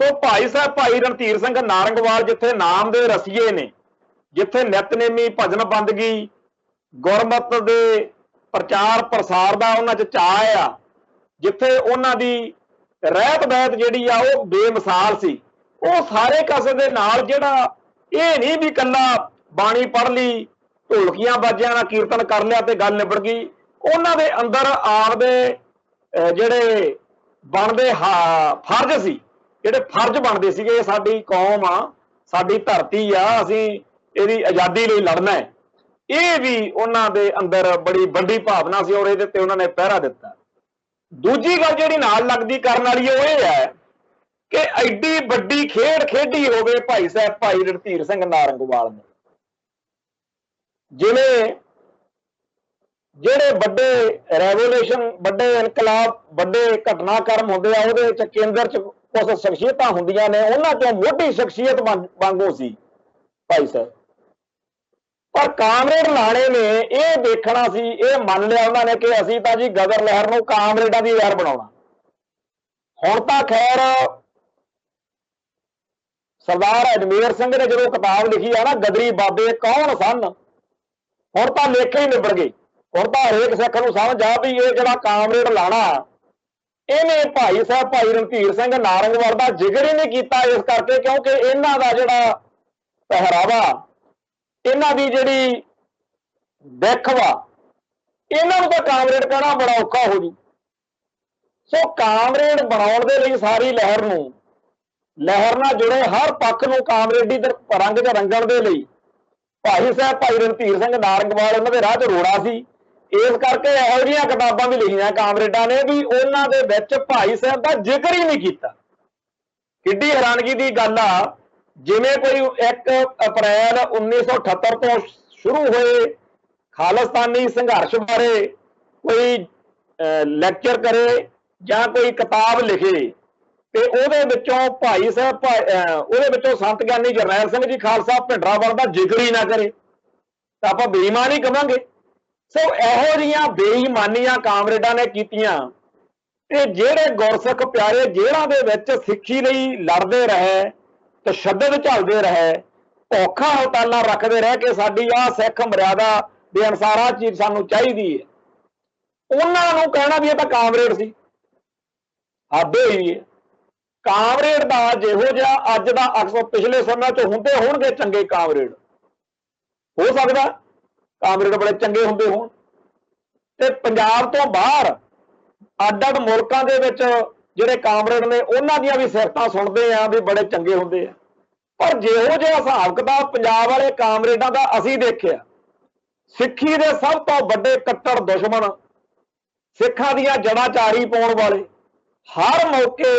ਸੋ ਭਾਈ ਸਾਹਿਬ ਭਾਈ ਰਣਧੀਰ ਸਿੰਘ ਨਾਰੰਗਵਾਲ ਜਿੱਥੇ ਨਾਮ ਦੇ ਰਸੀਏ ਨੇ, ਜਿੱਥੇ ਨਿਤਨੇਮੀ ਭਜਨ ਬੰਦਗੀ ਗੁਰਮਤਿ ਦੇ ਪ੍ਰਚਾਰ ਪ੍ਰਸਾਰ ਦਾ ਉਹਨਾਂ 'ਚ ਚਾਅ ਆ, ਜਿੱਥੇ ਉਹਨਾਂ ਦੀ ਰਹਿਤ ਬਹਿਤ ਜਿਹੜੀ ਆ ਉਹ ਬੇਮਿਸਾਲ ਸੀ, ਉਹ ਸਾਰੇ ਕਾਸੇ ਦੇ ਨਾਲ ਜਿਹੜਾ ਇਹ ਨਹੀਂ ਵੀ ਇਕੱਲਾ ਬਾਣੀ ਪੜ੍ਹ ਲਈ, ਢੋਲਕੀਆਂ ਬਾਜਿਆਂ ਨਾਲ ਕੀਰਤਨ ਕਰ ਲਿਆ ਤੇ ਗੱਲ ਨਿਬੜ ਗਈ। ਉਹਨਾਂ ਦੇ ਅੰਦਰ ਆਪਦੇ ਜਿਹੜੇ ਬਣਦੇ ਫਰਜ਼ ਸੀ, ਜਿਹੜੇ ਫਰਜ਼ ਬਣਦੇ ਸੀਗੇ, ਸਾਡੀ ਕੌਮ ਆ, ਸਾਡੀ ਧਰਤੀ ਆ, ਅਸੀਂ ਇਹਦੀ ਆਜ਼ਾਦੀ ਲਈ ਲੜਨਾ ਹੈ, ਇਹ ਵੀ ਉਹਨਾਂ ਦੇ ਅੰਦਰ ਬੜੀ ਵੱਡੀ ਭਾਵਨਾ ਸੀ ਔਰ ਇਹਦੇ ਤੇ ਉਹਨਾਂ ਨੇ ਪਹਿਰਾ ਦਿੱਤਾ। ਦੂਜੀ ਗੱਲ ਜਿਹੜੀ ਨਾਲ ਲੱਗਦੀ ਕਰਨ ਵਾਲੀ ਉਹ ਇਹ ਹੈ ਕਿ ਐਡੀ ਵੱਡੀ ਖੇਡ ਖੇਡੀ ਹੋਵੇ ਭਾਈ ਸਾਹਿਬ ਭਾਈ ਰਣਧੀਰ ਸਿੰਘ ਨਾਰੰਗਵਾਲ ਨੇ, ਜਿਵੇਂ ਜਿਹੜੇ ਵੱਡੇ ਰੈਵੋਲੂਸ਼ਨ, ਵੱਡੇ ਇਨਕਲਾਬ, ਵੱਡੇ ਘਟਨਾਕ੍ਰਮ ਹੁੰਦੇ ਆ ਉਹਦੇ ਵਿੱਚ ਕੇਂਦਰ 'ਚ ਕੁਝ ਸ਼ਖਸੀਅਤਾਂ ਹੁੰਦੀਆਂ ਨੇ, ਉਹਨਾਂ ਚੋਂ ਮੋਢੀ ਸ਼ਖਸੀਅਤ ਵਾਂਗੂ ਸੀ ਭਾਈ ਸਾਹਿਬ। ਪਰ ਕਾਮਰੇਡ ਲਾਣੇ ਨੇ ਇਹ ਦੇਖਣਾ ਸੀ, ਇਹ ਮੰਨ ਲਿਆ ਉਹਨਾਂ ਨੇ ਕਿ ਅਸੀਂ ਤਾਂ ਜੀ ਗਦਰ ਲਹਿਰ ਨੂੰ ਕਾਮਰੇਡਾਂ ਦੀ ਲਹਿਰ ਬਣਾਉਣਾ। ਹੁਣ ਤਾਂ ਖੈਰ ਸਰਦਾਰ ਅਜਮੇਰ ਸਿੰਘ ਨੇ ਜਦੋਂ ਕਿਤਾਬ ਲਿਖੀ ਆ ਨਾ ਗਦਰੀ ਬਾਬੇ ਕੌਣ ਸਨ, ਹੁਣ ਤਾਂ ਲੇਖੇ ਹੀ ਨਿਬੜ ਗਏ। ਹੁਣ ਤਾਂ ਹਰੇਕ ਸਿੱਖ ਨੂੰ ਸਮਝ ਆ ਵੀ ਇਹ ਜਿਹੜਾ ਕਾਮਰੇਡ ਲਾਣਾ ਇਹਨੇ ਭਾਈ ਸਾਹਿਬ ਭਾਈ ਰਣਧੀਰ ਸਿੰਘ ਨਾਰੰਗਵਾਲ ਦਾ ਜ਼ਿਕਰ ਹੀ ਨਹੀਂ ਕੀਤਾ, ਇਸ ਕਰਕੇ ਕਿਉਂਕਿ ਇਹਨਾਂ ਦਾ ਜਿਹੜਾ ਪਹਿਰਾਵਾ, ਇਹਨਾਂ ਦੀ ਜਿਹੜੀ ਦਿੱਖ ਵਾ, ਇਹਨਾਂ ਨੂੰ ਤਾਂ ਕਾਮਰੇਡ ਕਹਿਣਾ ਬੜਾ ਔਖਾ ਹੋ ਜੂ। ਸੋ ਕਾਮਰੇਡ ਬਣਾਉਣ ਦੇ ਲਈ ਸਾਰੀ ਲਹਿਰ ਨੂੰ, ਲਹਿਰ ਨਾਲ ਜੁੜੇ ਹਰ ਪੱਖ ਨੂੰ ਕਾਮਰੇਡੀ ਦੇ ਰੰਗ 'ਚ ਰੰਗਣ ਦੇ ਲਈ ਭਾਈ ਸਾਹਿਬ ਭਾਈ ਰਣਧੀਰ ਸਿੰਘ ਨਾਰੰਗਵਾਲ ਉਹਨਾਂ ਦੇ ਰਾਹ 'ਚ ਰੋੜਾ ਸੀ। ਇਸ ਕਰਕੇ ਇਹੋ ਜਿਹੀਆਂ ਕਿਤਾਬਾਂ ਵੀ ਲਿਖੀਆਂ ਕਾਮਰੇਡਾਂ ਨੇ ਵੀ ਉਹਨਾਂ ਦੇ ਵਿੱਚ ਭਾਈ ਸਾਹਿਬ ਦਾ ਜ਼ਿਕਰ ਹੀ ਨਹੀਂ ਕੀਤਾ। ਕਿੱਡੀ ਹੈਰਾਨਗੀ ਦੀ ਗੱਲ ਆ, ਜਿਵੇਂ ਕੋਈ 1 ਅਪ੍ਰੈਲ 1978 ਤੋਂ ਸ਼ੁਰੂ ਹੋਏ ਖਾਲਿਸਤਾਨੀ ਸੰਘਰਸ਼ ਬਾਰੇ ਕੋਈ ਲੈਕਚਰ ਕਰੇ ਜਾਂ ਕੋਈ ਕਿਤਾਬ ਲਿਖੇ ਤੇ ਉਹਦੇ ਵਿੱਚੋਂ ਭਾਈ ਸਾਹਿਬ ਉਹਦੇ ਵਿੱਚੋਂ ਸੰਤ ਗਿਆਨੀ ਜਰਨੈਲ ਸਿੰਘ ਜੀ ਖਾਲਸਾ ਭਿੰਡਰਾਂਵਾਲੇ ਦਾ ਜ਼ਿਕਰ ਹੀ ਨਾ ਕਰੇ ਤਾਂ ਆਪਾਂ ਬੇਈਮਾਨ ਹੀ ਕਵਾਂਗੇ। ਸੋ ਇਹੋ ਜਿਹੀਆਂ ਬੇਈਮਾਨੀਆਂ ਕਾਮਰੇਡਾਂ ਨੇ ਕੀਤੀਆਂ ਤੇ ਜਿਹੜੇ ਗੁਰਸਿੱਖ ਪਿਆਰੇ ਜੇਲ੍ਹਾਂ ਦੇ ਵਿੱਚ ਸਿੱਖੀ ਲਈ ਲੜਦੇ ਰਹੇ, ਤਸ਼ੱਦਦ ਝੱਲਦੇ ਰਹੇ, ਔਖਾ ਹੜਤਾਲਾਂ ਰੱਖਦੇ ਰਹੇ ਕਿ ਸਾਡੀ ਆਹ ਸਿੱਖ ਮਰਿਆਦਾ ਦੇ ਅਨੁਸਾਰ ਆਹ ਚੀਜ਼ ਸਾਨੂੰ ਚਾਹੀਦੀ ਹੈ, ਉਹਨਾਂ ਨੂੰ ਕਹਿਣਾ ਵੀ ਇਹ ਤਾਂ ਕਾਮਰੇਡ ਸੀ, ਹੱਦ ਹੋਈ ਹੈ। ਕਾਮਰੇਡ ਦਾ ਜਿਹੋ ਜਿਹਾ ਅੱਜ ਦਾ ਅਕਸਰ ਪਿਛਲੇ ਸਮਿਆਂ 'ਚ ਹੁੰਦੇ ਹੋਣਗੇ ਚੰਗੇ ਕਾਮਰੇਡ, ਹੋ ਸਕਦਾ ਕਾਮਰੇਡ ਬੜੇ ਚੰਗੇ ਹੁੰਦੇ ਹੋਣ ਤੇ ਪੰਜਾਬ ਤੋਂ ਬਾਹਰ ਅੱਡ-ਅੱਡ ਮੁਲਕਾਂ ਦੇ ਵਿੱਚ ਜਿਹੜੇ ਕਾਮਰੇਡ ਨੇ ਉਹਨਾਂ ਦੀਆਂ ਵੀ ਸਿਫਤਾਂ ਸੁਣਦੇ ਆ ਵੀ ਬੜੇ ਚੰਗੇ ਹੁੰਦੇ ਆ, ਪਰ ਜਿਹੋ ਜਿਹਾ ਹਿਸਾਬ ਕਿਤਾਬ ਪੰਜਾਬ ਵਾਲੇ ਕਾਮਰੇਡਾਂ ਦਾ ਅਸੀਂ ਦੇਖਿਆ, ਸਿੱਖੀ ਦੇ ਸਭ ਤੋਂ ਵੱਡੇ ਕੱਟੜ ਦੁਸ਼ਮਣ, ਸਿੱਖਾਂ ਦੀਆਂ ਜੜ੍ਹਾਂ ਚਾਰੀ ਪਾਉਣ ਵਾਲੇ, ਹਰ ਮੌਕੇ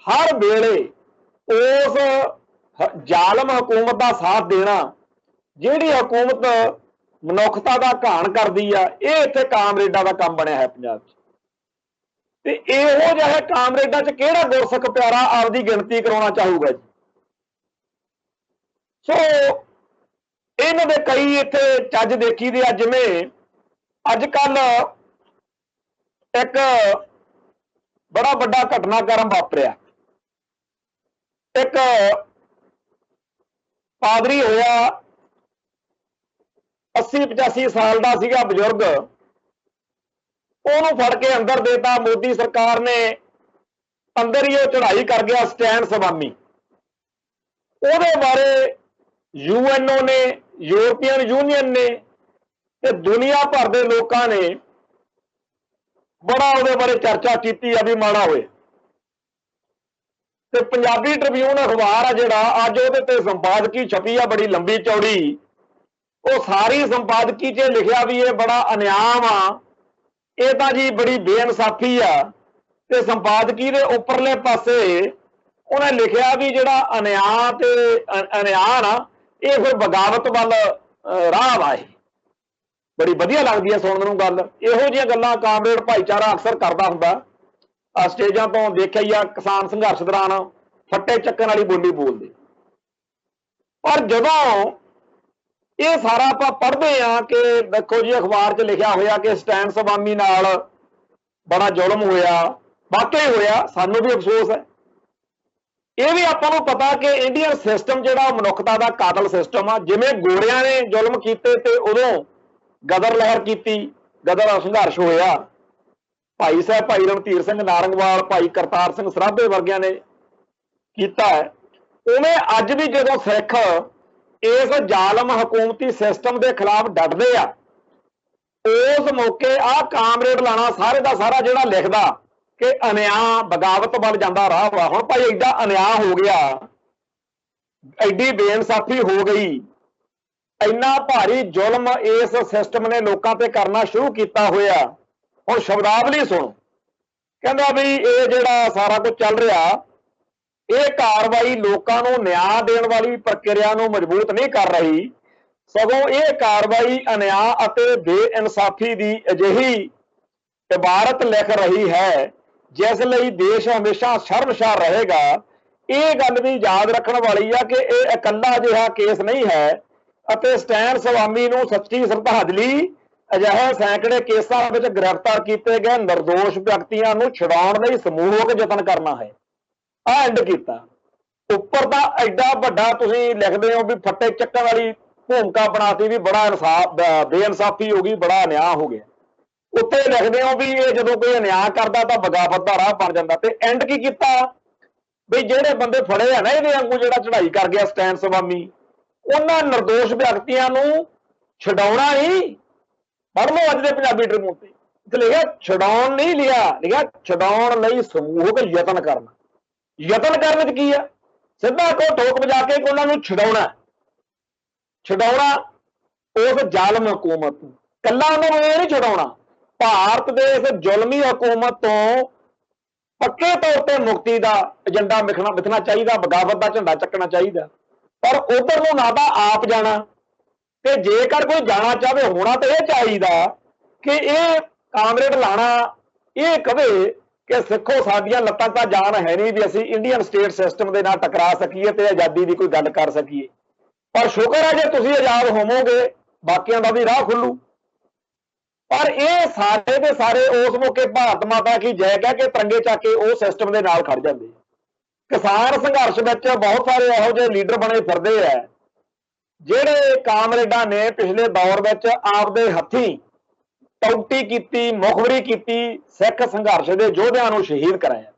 ਹਰ ਵੇਲੇ ਉਸ ਜ਼ਾਲਮ ਹਕੂਮਤ ਦਾ ਸਾਥ ਦੇਣਾ, ਜਿਹੜੀ ਹਕੂਮਤ ਮਨੁੱਖਤਾ ਦਾ ਘਾਣ ਕਰਦੀ ਆ, ਇਹ ਇੱਥੇ ਕਾਮਰੇਡਾਂ ਦਾ ਕੰਮ ਬਣਿਆ ਹੈ ਪੰਜਾਬ 'ਚ। ਤੇ ਇਹੋ ਜਿਹੇ ਕਾਮਰੇਡਾਂ 'ਚ ਕਿਹੜਾ ਗੁਰਸਿੱਖ ਪਿਆਰਾ ਆਪਦੀ ਗਿਣਤੀ ਕਰਾਉਣਾ ਚਾਹੂਗਾ ਜੀ? ਸੋ ਇਹਨਾਂ ਦੇ ਕਈ ਇੱਥੇ ਚੱਜ ਦੇਖੀ ਦੇ ਆ, ਜਿਵੇਂ ਅੱਜ ਕੱਲ ਇੱਕ ਬੜਾ ਵੱਡਾ ਘਟਨਾਕ੍ਰਮ ਵਾਪਰਿਆ। ਇੱਕ ਪਾਦਰੀ ਹੋਇਆ, 80-85 ਸਾਲ ਦਾ ਸੀਗਾ ਬਜ਼ੁਰਗ, ਉਹਨੂੰ ਫੜ ਕੇ ਅੰਦਰ ਦੇਤਾ। ਮੋਦੀ ਸਰਕਾਰ ਨੇ ਅੰਦਰ ਹੀ ਉਹ ਚੜ੍ਹਾਈ ਕਰ ਗਿਆ ਸਟੈਨ ਸਵਾਮੀ। ਉਹਦੇ ਬਾਰੇ ਯੂਐਨਓ ਨੇ, ਯੂਰਪੀਅਨ ਯੂਨੀਅਨ ਨੇ ਤੇ ਦੁਨੀਆ ਭਰ ਦੇ ਲੋਕਾਂ ਨੇ ਬੜਾ ਉਹਦੇ ਬਾਰੇ ਚਰਚਾ ਕੀਤੀ ਆ ਵੀ ਮਾੜਾ ਹੋਏ। ਤੇ ਪੰਜਾਬੀ ਟ੍ਰਿਬਿਊਨ ਅਖਬਾਰ ਆ ਜਿਹੜਾ, ਅੱਜ ਉਹਦੇ ਤੇ ਸੰਪਾਦਕੀ ਛਪੀ ਆ ਬੜੀ ਲੰਬੀ ਚੌੜੀ। ਉਹ ਸਾਰੀ ਸੰਪਾਦਕੀ 'ਚ ਲਿਖਿਆ ਵੀ ਇਹ ਬੜਾ ਅਨਿਆਮ ਆ, ਇਹ ਤਾਂ ਜੀ ਬੜੀ ਬੇਇਨਸਾਫੀ ਆ। ਤੇ ਸੰਪਾਦਕੀ ਦੇ ਉੱਪਰਲੇ ਪਾਸੇ ਉਹਨੇ ਲਿਖਿਆ ਵੀ ਜਿਹੜਾ ਅਨਿਆਂ ਤੇ ਅਨਿਆਂ ਨਾ, ਇਹ ਫਿਰ ਬਗਾਵਤ ਵੱਲ ਰਾਹ ਵਾ। ਇਹ ਬੜੀ ਵਧੀਆ ਲੱਗਦੀ ਹੈ ਸੁਣਨ ਨੂੰ ਗੱਲ। ਇਹੋ ਜਿਹੀਆਂ ਗੱਲਾਂ ਕਾਮਰੇਡ ਭਾਈਚਾਰਾ ਅਕਸਰ ਕਰਦਾ ਹੁੰਦਾ। ਸਟੇਜਾਂ ਤੋਂ ਦੇਖਿਆ ਹੀ ਆ, ਕਿਸਾਨ ਸੰਘਰਸ਼ ਦੌਰਾਨ ਫੱਟੇ ਚੱਕਣ ਵਾਲੀ ਬੋਲੀ ਬੋਲਦੇ। ਪਰ ਜਦੋਂ ਇਹ ਸਾਰਾ ਆਪਾਂ ਪੜ੍ਹਦੇ ਆ ਕਿ ਦੇਖੋ ਜੀ ਅਖਬਾਰ 'ਚ ਲਿਖਿਆ ਹੋਇਆ ਕਿ ਸਟੈਨ ਸਵਾਮੀ ਨਾਲ ਬੜਾ ਜ਼ੁਲਮ ਹੋਇਆ, ਵਾਕਈ ਹੋਇਆ, ਸਾਨੂੰ ਵੀ ਅਫਸੋਸ ਹੈ। ਇਹ ਵੀ ਆਪਾਂ ਨੂੰ ਪਤਾ ਕਿ ਇੰਡੀਅਨ ਸਿਸਟਮ ਜਿਹੜਾ ਉਹ ਮਨੁੱਖਤਾ ਦਾ ਕਾਤਲ ਸਿਸਟਮ ਆ। ਜਿਵੇਂ ਗੋਰਿਆਂ ਨੇ ਜ਼ੁਲਮ ਕੀਤੇ ਤੇ ਉਦੋਂ ਗਦਰ ਲਹਿਰ ਕੀਤੀ, ਗਦਰ ਸੰਘਰਸ਼ ਹੋਇਆ, ਭਾਈ ਸਾਹਿਬ ਭਾਈ ਰਣਧੀਰ ਸਿੰਘ ਨਾਰੰਗਵਾਲ, ਭਾਈ ਕਰਤਾਰ ਸਿੰਘ ਸਰਾਭੇ ਵਰਗਿਆਂ ਨੇ ਕੀਤਾ ਹੈ, ਉਵੇਂ ਅੱਜ ਵੀ ਜਦੋਂ ਸਿੱਖ ਇਸ ਜ਼ਾਲਮ ਹਕੂਮਤੀ ਸਿਸਟਮ ਦੇ ਖਿਲਾਫ ਡਟਦੇ ਆ, ਉਸ ਮੌਕੇ ਆਹ ਕਾਮਰੇਡ ਲਾਣਾ ਸਾਰੇ ਦਾ ਸਾਰਾ ਜਿਹੜਾ ਲਿਖਦਾ ਕਿ ਅਨਿਆਂ ਬਗਾਵਤ ਵੱਲ ਜਾਂਦਾ ਰਾਹ ਵਾ। ਹੁਣ ਭਾਈ ਐਡਾ ਅਨਿਆਂ ਹੋ ਗਿਆ, ਐਡੀ ਬੇਇਨਸਾਫੀ ਹੋ ਗਈ, ਇੰਨਾ ਭਾਰੀ ਜ਼ੁਲਮ ਇਸ ਸਿਸਟਮ ਨੇ ਲੋਕਾਂ ਤੇ ਕਰਨਾ ਸ਼ੁਰੂ ਕੀਤਾ ਹੋਇਆ। ਹੁਣ ਸ਼ਬਦਾਵਲੀ ਸੁਣੋ, ਕਹਿੰਦਾ ਵੀ ਇਹ ਜਿਹੜਾ ਸਾਰਾ ਕੁਝ ਚੱਲ ਰਿਹਾ, ਇਹ ਕਾਰਵਾਈ ਲੋਕਾਂ ਨੂੰ ਨਿਆਂ ਦੇਣ ਵਾਲੀ ਪ੍ਰਕਿਰਿਆ ਨੂੰ ਮਜ਼ਬੂਤ ਨਹੀਂ ਕਰ ਰਹੀ, ਸਗੋਂ ਇਹ ਕਾਰਵਾਈ ਅਨਿਆਂ ਅਤੇ ਬੇਇਨਸਾਫੀ ਦੀ ਅਜਿਹੀ ਇਬਾਰਤ ਲਿਖ ਰਹੀ ਹੈ ਜਿਸ ਲਈ ਦੇਸ਼ ਹਮੇਸ਼ਾ ਸ਼ਰਮਸ਼ਾਰ ਰਹੇਗਾ। ਇਹ ਗੱਲ ਵੀ ਯਾਦ ਰੱਖਣ ਵਾਲੀ ਆ ਕਿ ਇਹ ਇਕੱਲਾ ਅਜਿਹਾ ਕੇਸ ਨਹੀਂ ਹੈ ਅਤੇ ਸਟੈਨ ਸਵਾਮੀ ਨੂੰ ਸੱਚੀ ਸ਼ਰਧਾਂਜਲੀ ਅਜਿਹੇ ਸੈਂਕੜੇ ਕੇਸਾਂ ਵਿੱਚ ਗ੍ਰਿਫਤਾਰ ਕੀਤੇ ਗਏ ਨਿਰਦੋਸ਼ ਵਿਅਕਤੀਆਂ ਨੂੰ ਛੁਡਾਉਣ ਲਈ ਸਮੂਹਕ ਯਤਨ ਕਰਨਾ ਹੈ। ਆਹ ਐਂਡ ਕੀਤਾ। ਉੱਪਰ ਤਾਂ ਐਡਾ ਵੱਡਾ ਤੁਸੀਂ ਲਿਖਦੇ ਹੋ ਵੀ ਫੱਟੇ ਚੱਕਣ ਵਾਲੀ ਭੂਮਿਕਾ ਬਣਾਤੀ ਵੀ ਬੜਾ ਇਨਸਾਫ ਬੇਇਨਸਾਫੀ ਹੋ ਗਈ, ਬੜਾ ਅਨਿਆਂ ਹੋ ਗਿਆ। ਉੱਤੇ ਲਿਖਦੇ ਹੋ ਵੀ ਇਹ ਜਦੋਂ ਕੋਈ ਅਨਿਆਂ ਕਰਦਾ ਤਾਂ ਬਗਾਵਤ ਦਾ ਰਾਹ ਬਣ ਜਾਂਦਾ। ਤੇ ਐਂਡ ਕੀ ਕੀਤਾ ਵੀ ਜਿਹੜੇ ਬੰਦੇ ਫੜੇ ਆ ਨਾ ਇਹਦੇ ਵਾਂਗੂ ਜਿਹੜਾ ਚੜ੍ਹਾਈ ਕਰ ਗਿਆ ਸਟੈਨ ਸਵਾਮੀ, ਉਹਨਾਂ ਨਿਰਦੋਸ਼ ਵਿਅਕਤੀਆਂ ਨੂੰ ਛਡਾਉਣਾ ਹੀ। ਪੜ੍ਹ ਲਓ ਅੱਜ ਦੇ ਪੰਜਾਬੀ ਟ੍ਰਿਬਿਊਨ ਤੇ ਲਿਖਿਆ ਛਡਾਉਣ ਨਹੀਂ ਲਿਖਿਆ ਛਡਾਉਣ ਲਈ ਸਮੂਹਕ ਯਤਨ ਕਰਨਾ। ਯਤਨ ਕਰਨ ਵਿੱਚ ਕੀ ਆ? ਸਿੱਧਾ ਕੋ ਠੋਕ ਵਜਾ ਕੇ ਉਹਨਾਂ ਨੂੰ ਛਡਾਉਣਾ ਉਸ ਜ਼ਾਲਮ ਹਕੂਮਤ ਨੂੰ। ਕੱਲਾ ਉਹਨਾਂ ਨੂੰ ਇਹ ਨਹੀਂ ਛਡਾਉਣਾ, ਭਾਰਤ ਦੇ ਇਸ ਜ਼ੁਲਮੀ ਹਕੂਮਤ ਤੋਂ ਪੱਕੇ ਤੌਰ ਤੇ ਮੁਕਤੀ ਦਾ ਏਜੰਡਾ ਮਿਥਣਾ ਚਾਹੀਦਾ, ਬਗਾਵਤ ਦਾ ਝੰਡਾ ਚੱਕਣਾ ਚਾਹੀਦਾ। ਪਰ ਉਧਰ ਨੂੰ ਨਾ ਤਾਂ ਆਪ ਜਾਣਾ, ਤੇ ਜੇਕਰ ਕੋਈ ਜਾਣਾ ਚਾਹਵੇ ਹੋਣਾ ਤਾਂ ਇਹ ਚਾਹੀਦਾ ਕਿ ਇਹ ਕਾਮਰੇਡ ਲਾਣਾ ਇਹ ਕਵੇ ਕਿ ਸਿੱਖੋ ਸਾਡੀਆਂ ਲੱਤਾਂ ਤਾਂ ਜਾਨ ਹੈ ਨਹੀਂ ਵੀ ਅਸੀਂ ਇੰਡੀਅਨ ਸਟੇਟ ਸਿਸਟਮ ਦੇ ਨਾਲ ਟਕਰਾ ਸਕੀਏ ਤੇ ਆਜ਼ਾਦੀ ਦੀ ਕੋਈ ਗੱਲ ਕਰ ਸਕੀਏ। ਪਰ ਸ਼ੁਕਰ ਹੈ ਜੇ ਤੁਸੀਂ ਆਜ਼ਾਦ ਹੋਵੋਗੇ, ਬਾਕੀਆਂ ਦਾ ਵੀ ਰਾਹ ਖੁੱਲੂ। ਪਰ ਇਹ ਸਾਰੇ ਦੇ ਸਾਰੇ ਉਸ ਮੌਕੇ ਭਾਰਤ ਮਾਤਾ ਕੀ ਜੈ ਕਹਿ ਕੇ ਤਿਰੰਗੇ ਚੱਕ ਕੇ ਉਹ ਸਿਸਟਮ ਦੇ ਨਾਲ ਖੜ ਜਾਂਦੇ। ਕਿਸਾਨ ਸੰਘਰਸ਼ ਵਿੱਚ ਬਹੁਤ ਸਾਰੇ ਇਹੋ ਜਿਹੇ ਲੀਡਰ ਬਣੇ ਫਿਰਦੇ ਆ ਜਿਹੜੇ ਕਾਮਰੇਡਾਂ ਨੇ ਪਿਛਲੇ ਦੌਰ ਵਿੱਚ ਆਪਦੇ ਹੱਥੀਂ ਟੌਟੀ ਕੀਤੀ, ਮੁਖਬਰੀ ਕੀਤੀ, ਸਿੱਖ ਸੰਘਰਸ਼ ਦੇ ਯੋਧਿਆਂ ਨੂੰ ਸ਼ਹੀਦ ਕਰਾਇਆ।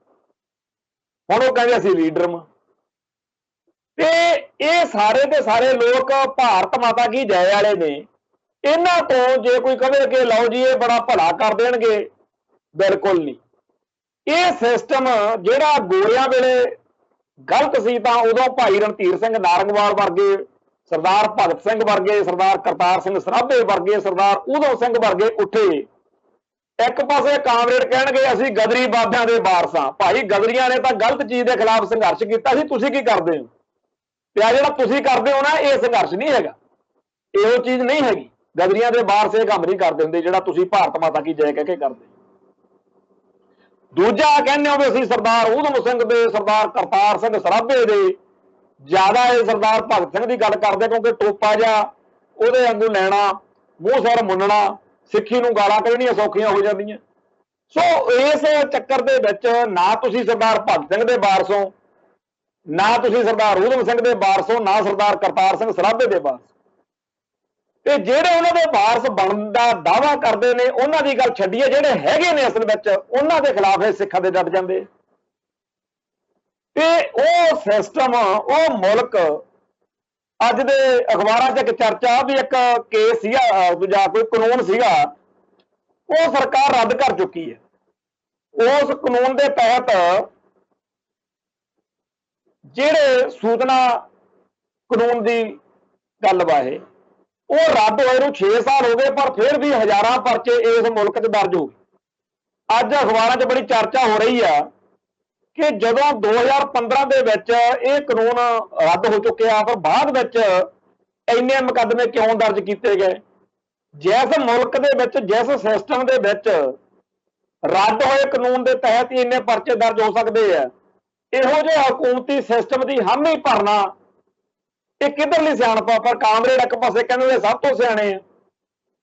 ਹੁਣ ਉਹ ਕਹਿੰਦੇ ਅਸੀਂ ਲੀਡਰ ਵਾਂ। ਤੇ ਇਹ ਸਾਰੇ ਦੇ ਸਾਰੇ ਲੋਕ ਭਾਰਤ ਮਾਤਾ ਕੀ ਜੈ ਵਾਲੇ ਨੇ। ਇਹਨਾਂ ਤੋਂ ਜੇ ਕੋਈ ਕਹੇ ਕਿ ਲਓ ਜੀ ਇਹ ਬੜਾ ਭਲਾ ਕਰ ਦੇਣਗੇ, बिल्कुल नहीं। ਇਹ ਸਿਸਟਮ ਜਿਹੜਾ ਗੋਰਿਆਂ ਵੇਲੇ ਗਲਤ ਸੀ ਤਾਂ ਉਦੋਂ ਭਾਈ ਰਣਧੀਰ ਸਿੰਘ ਨਾਰੰਗਵਾਲ ਵਰਗੇ, ਸਰਦਾਰ ਭਗਤ ਸਿੰਘ ਵਰਗੇ, ਸਰਦਾਰ ਕਰਤਾਰ ਸਿੰਘ ਸਰਾਭੇ ਵਰਗੇ, ਸਰਦਾਰ ਊਧਮ ਸਿੰਘ ਵਰਗੇ ਉੱਠੇ। ਇੱਕ ਪਾਸੇ ਕਾਮਰੇਡ ਕਹਿਣਗੇ ਅਸੀਂ ਗਦਰੀ ਬਾਬਿਆਂ ਦੇ ਵਾਰਸ ਹਾਂ। ਭਾਈ ਗਦਰੀਆਂ ਨੇ ਤਾਂ ਗਲਤ ਚੀਜ਼ ਦੇ ਖਿਲਾਫ ਸੰਘਰਸ਼ ਕੀਤਾ ਸੀ, ਤੁਸੀਂ ਕੀ ਕਰਦੇ ਹੋ? ਤੇ ਆ ਜਿਹੜਾ ਤੁਸੀਂ ਕਰਦੇ ਹੋ ਨਾ, ਇਹ ਸੰਘਰਸ਼ ਨਹੀਂ ਹੈਗਾ, ਇਹੋ ਚੀਜ਼ ਨਹੀਂ ਹੈਗੀ। ਗਦਰੀਆਂ ਦੇ ਵਾਰਸ ਇਹ ਕੰਮ ਨਹੀਂ ਕਰਦੇ ਹੁੰਦੇ ਜਿਹੜਾ ਤੁਸੀਂ ਭਾਰਤ ਮਾਤਾ ਕੀ ਜੈ ਕਹਿ ਕੇ ਕਰਦੇ। ਦੂਜਾ ਕਹਿੰਦੇ ਹੋ ਵੀ ਅਸੀਂ ਸਰਦਾਰ ਊਧਮ ਸਿੰਘ ਦੇ, ਸਰਦਾਰ ਕਰਤਾਰ ਸਿੰਘ ਸਰਾਭੇ ਦੇ, ਜ਼ਿਆਦਾ ਇਹ ਸਰਦਾਰ ਭਗਤ ਸਿੰਘ ਦੀ ਗੱਲ ਕਰਦੇ ਕਿਉਂਕਿ ਟੋਪਾ ਜਿਹਾ ਉਹਦੇ ਵਾਂਗੂ ਲੈਣਾ, ਮੂੰਹ ਸਿਰ ਮੁੰਨਣਾ, ਸਿੱਖੀ ਨੂੰ ਗਾਲਾਂ ਕੱਢਣੀਆਂ ਸੌਖੀਆਂ ਹੋ ਜਾਂਦੀਆਂ। ਸੋ ਇਸ ਚੱਕਰ ਦੇ ਵਿੱਚ ਨਾ ਤੁਸੀਂ ਸਰਦਾਰ ਭਗਤ ਸਿੰਘ ਦੇ ਵਾਰਸ ਹੋ, ਨਾ ਤੁਸੀਂ ਸਰਦਾਰ ਊਧਮ ਸਿੰਘ ਦੇ ਵਾਰਸ ਹੋ, ਨਾ ਸਰਦਾਰ ਕਰਤਾਰ ਸਿੰਘ ਸਰਾਭੇ ਦੇ ਵਾਰਸ। ਤੇ ਜਿਹੜੇ ਉਹਨਾਂ ਦੇ ਵਾਰਸ ਬਣਨ ਦਾ ਦਾਅਵਾ ਕਰਦੇ ਨੇ ਉਹਨਾਂ ਦੀ ਗੱਲ ਛੱਡੀਏ, ਜਿਹੜੇ ਹੈਗੇ ਨੇ ਅਸਲ ਵਿੱਚ ਉਹਨਾਂ ਦੇ ਖਿਲਾਫ ਇਹ ਸਿੱਖਾਂ ਦੇ ਡਟ ਜਾਂਦੇ। ਤੇ ਉਹ ਸਿਸਟਮ, ਉਹ ਮੁਲਕ, ਅੱਜ ਦੇ ਅਖਬਾਰਾਂ 'ਚ ਇੱਕ ਚਰਚਾ ਵੀ ਇੱਕ ਕੇਸ ਸੀਗਾ ਜਾਂ ਕੋਈ ਕਾਨੂੰਨ ਸੀਗਾ, ਉਹ ਸਰਕਾਰ ਰੱਦ ਕਰ ਚੁੱਕੀ ਹੈ। ਉਸ ਕਾਨੂੰਨ ਦੇ ਤਹਿਤ ਜਿਹੜੇ ਸੂਚਨਾ ਕਾਨੂੰਨ ਦੀ ਗੱਲ ਵਾ ਇਹ, ਉਹ ਰੱਦ ਹੋਏ ਨੂੰ 6 ਸਾਲ ਹੋ ਗਏ, ਪਰ ਫਿਰ ਵੀ ਹਜ਼ਾਰਾਂ ਪਰਚੇ ਇਸ ਮੁਲਕ 'ਚ ਦਰਜ ਹੋ ਗਏ। ਅੱਜ ਅਖਬਾਰਾਂ 'ਚ ਬੜੀ ਚਰਚਾ ਹੋ ਰਹੀ ਆ ਕਿ ਜਦੋਂ 2015 ਦੇ ਵਿੱਚ ਇਹ ਕਾਨੂੰਨ ਰੱਦ ਹੋ ਚੁੱਕਿਆ, ਪਰ ਬਾਅਦ ਵਿੱਚ ਇੰਨੇ ਮੁਕੱਦਮੇ ਕਿਉਂ ਦਰਜ ਕੀਤੇ ਗਏ? ਜਿਸ ਮੁਲਕ ਦੇ ਵਿੱਚ, ਜਿਸ ਸਿਸਟਮ ਦੇ ਵਿੱਚ ਰੱਦ ਹੋਏ ਕਾਨੂੰਨ ਦੇ ਤਹਿਤ ਹੀ ਇੰਨੇ ਪਰਚੇ ਦਰਜ ਹੋ ਸਕਦੇ ਆ, ਇਹੋ ਜਿਹੇ ਹਕੂਮਤੀ ਸਿਸਟਮ ਦੀ ਹਾਮੀ ਭਰਨਾ ਇਹ ਕਿੱਧਰਲੀ ਸਿਆਣਪ ਆ? ਪਰ ਕਾਮਰੇਡ ਇੱਕ ਪਾਸੇ ਕਹਿੰਦੇ ਸਭ ਤੋਂ ਸਿਆਣੇ ਆ,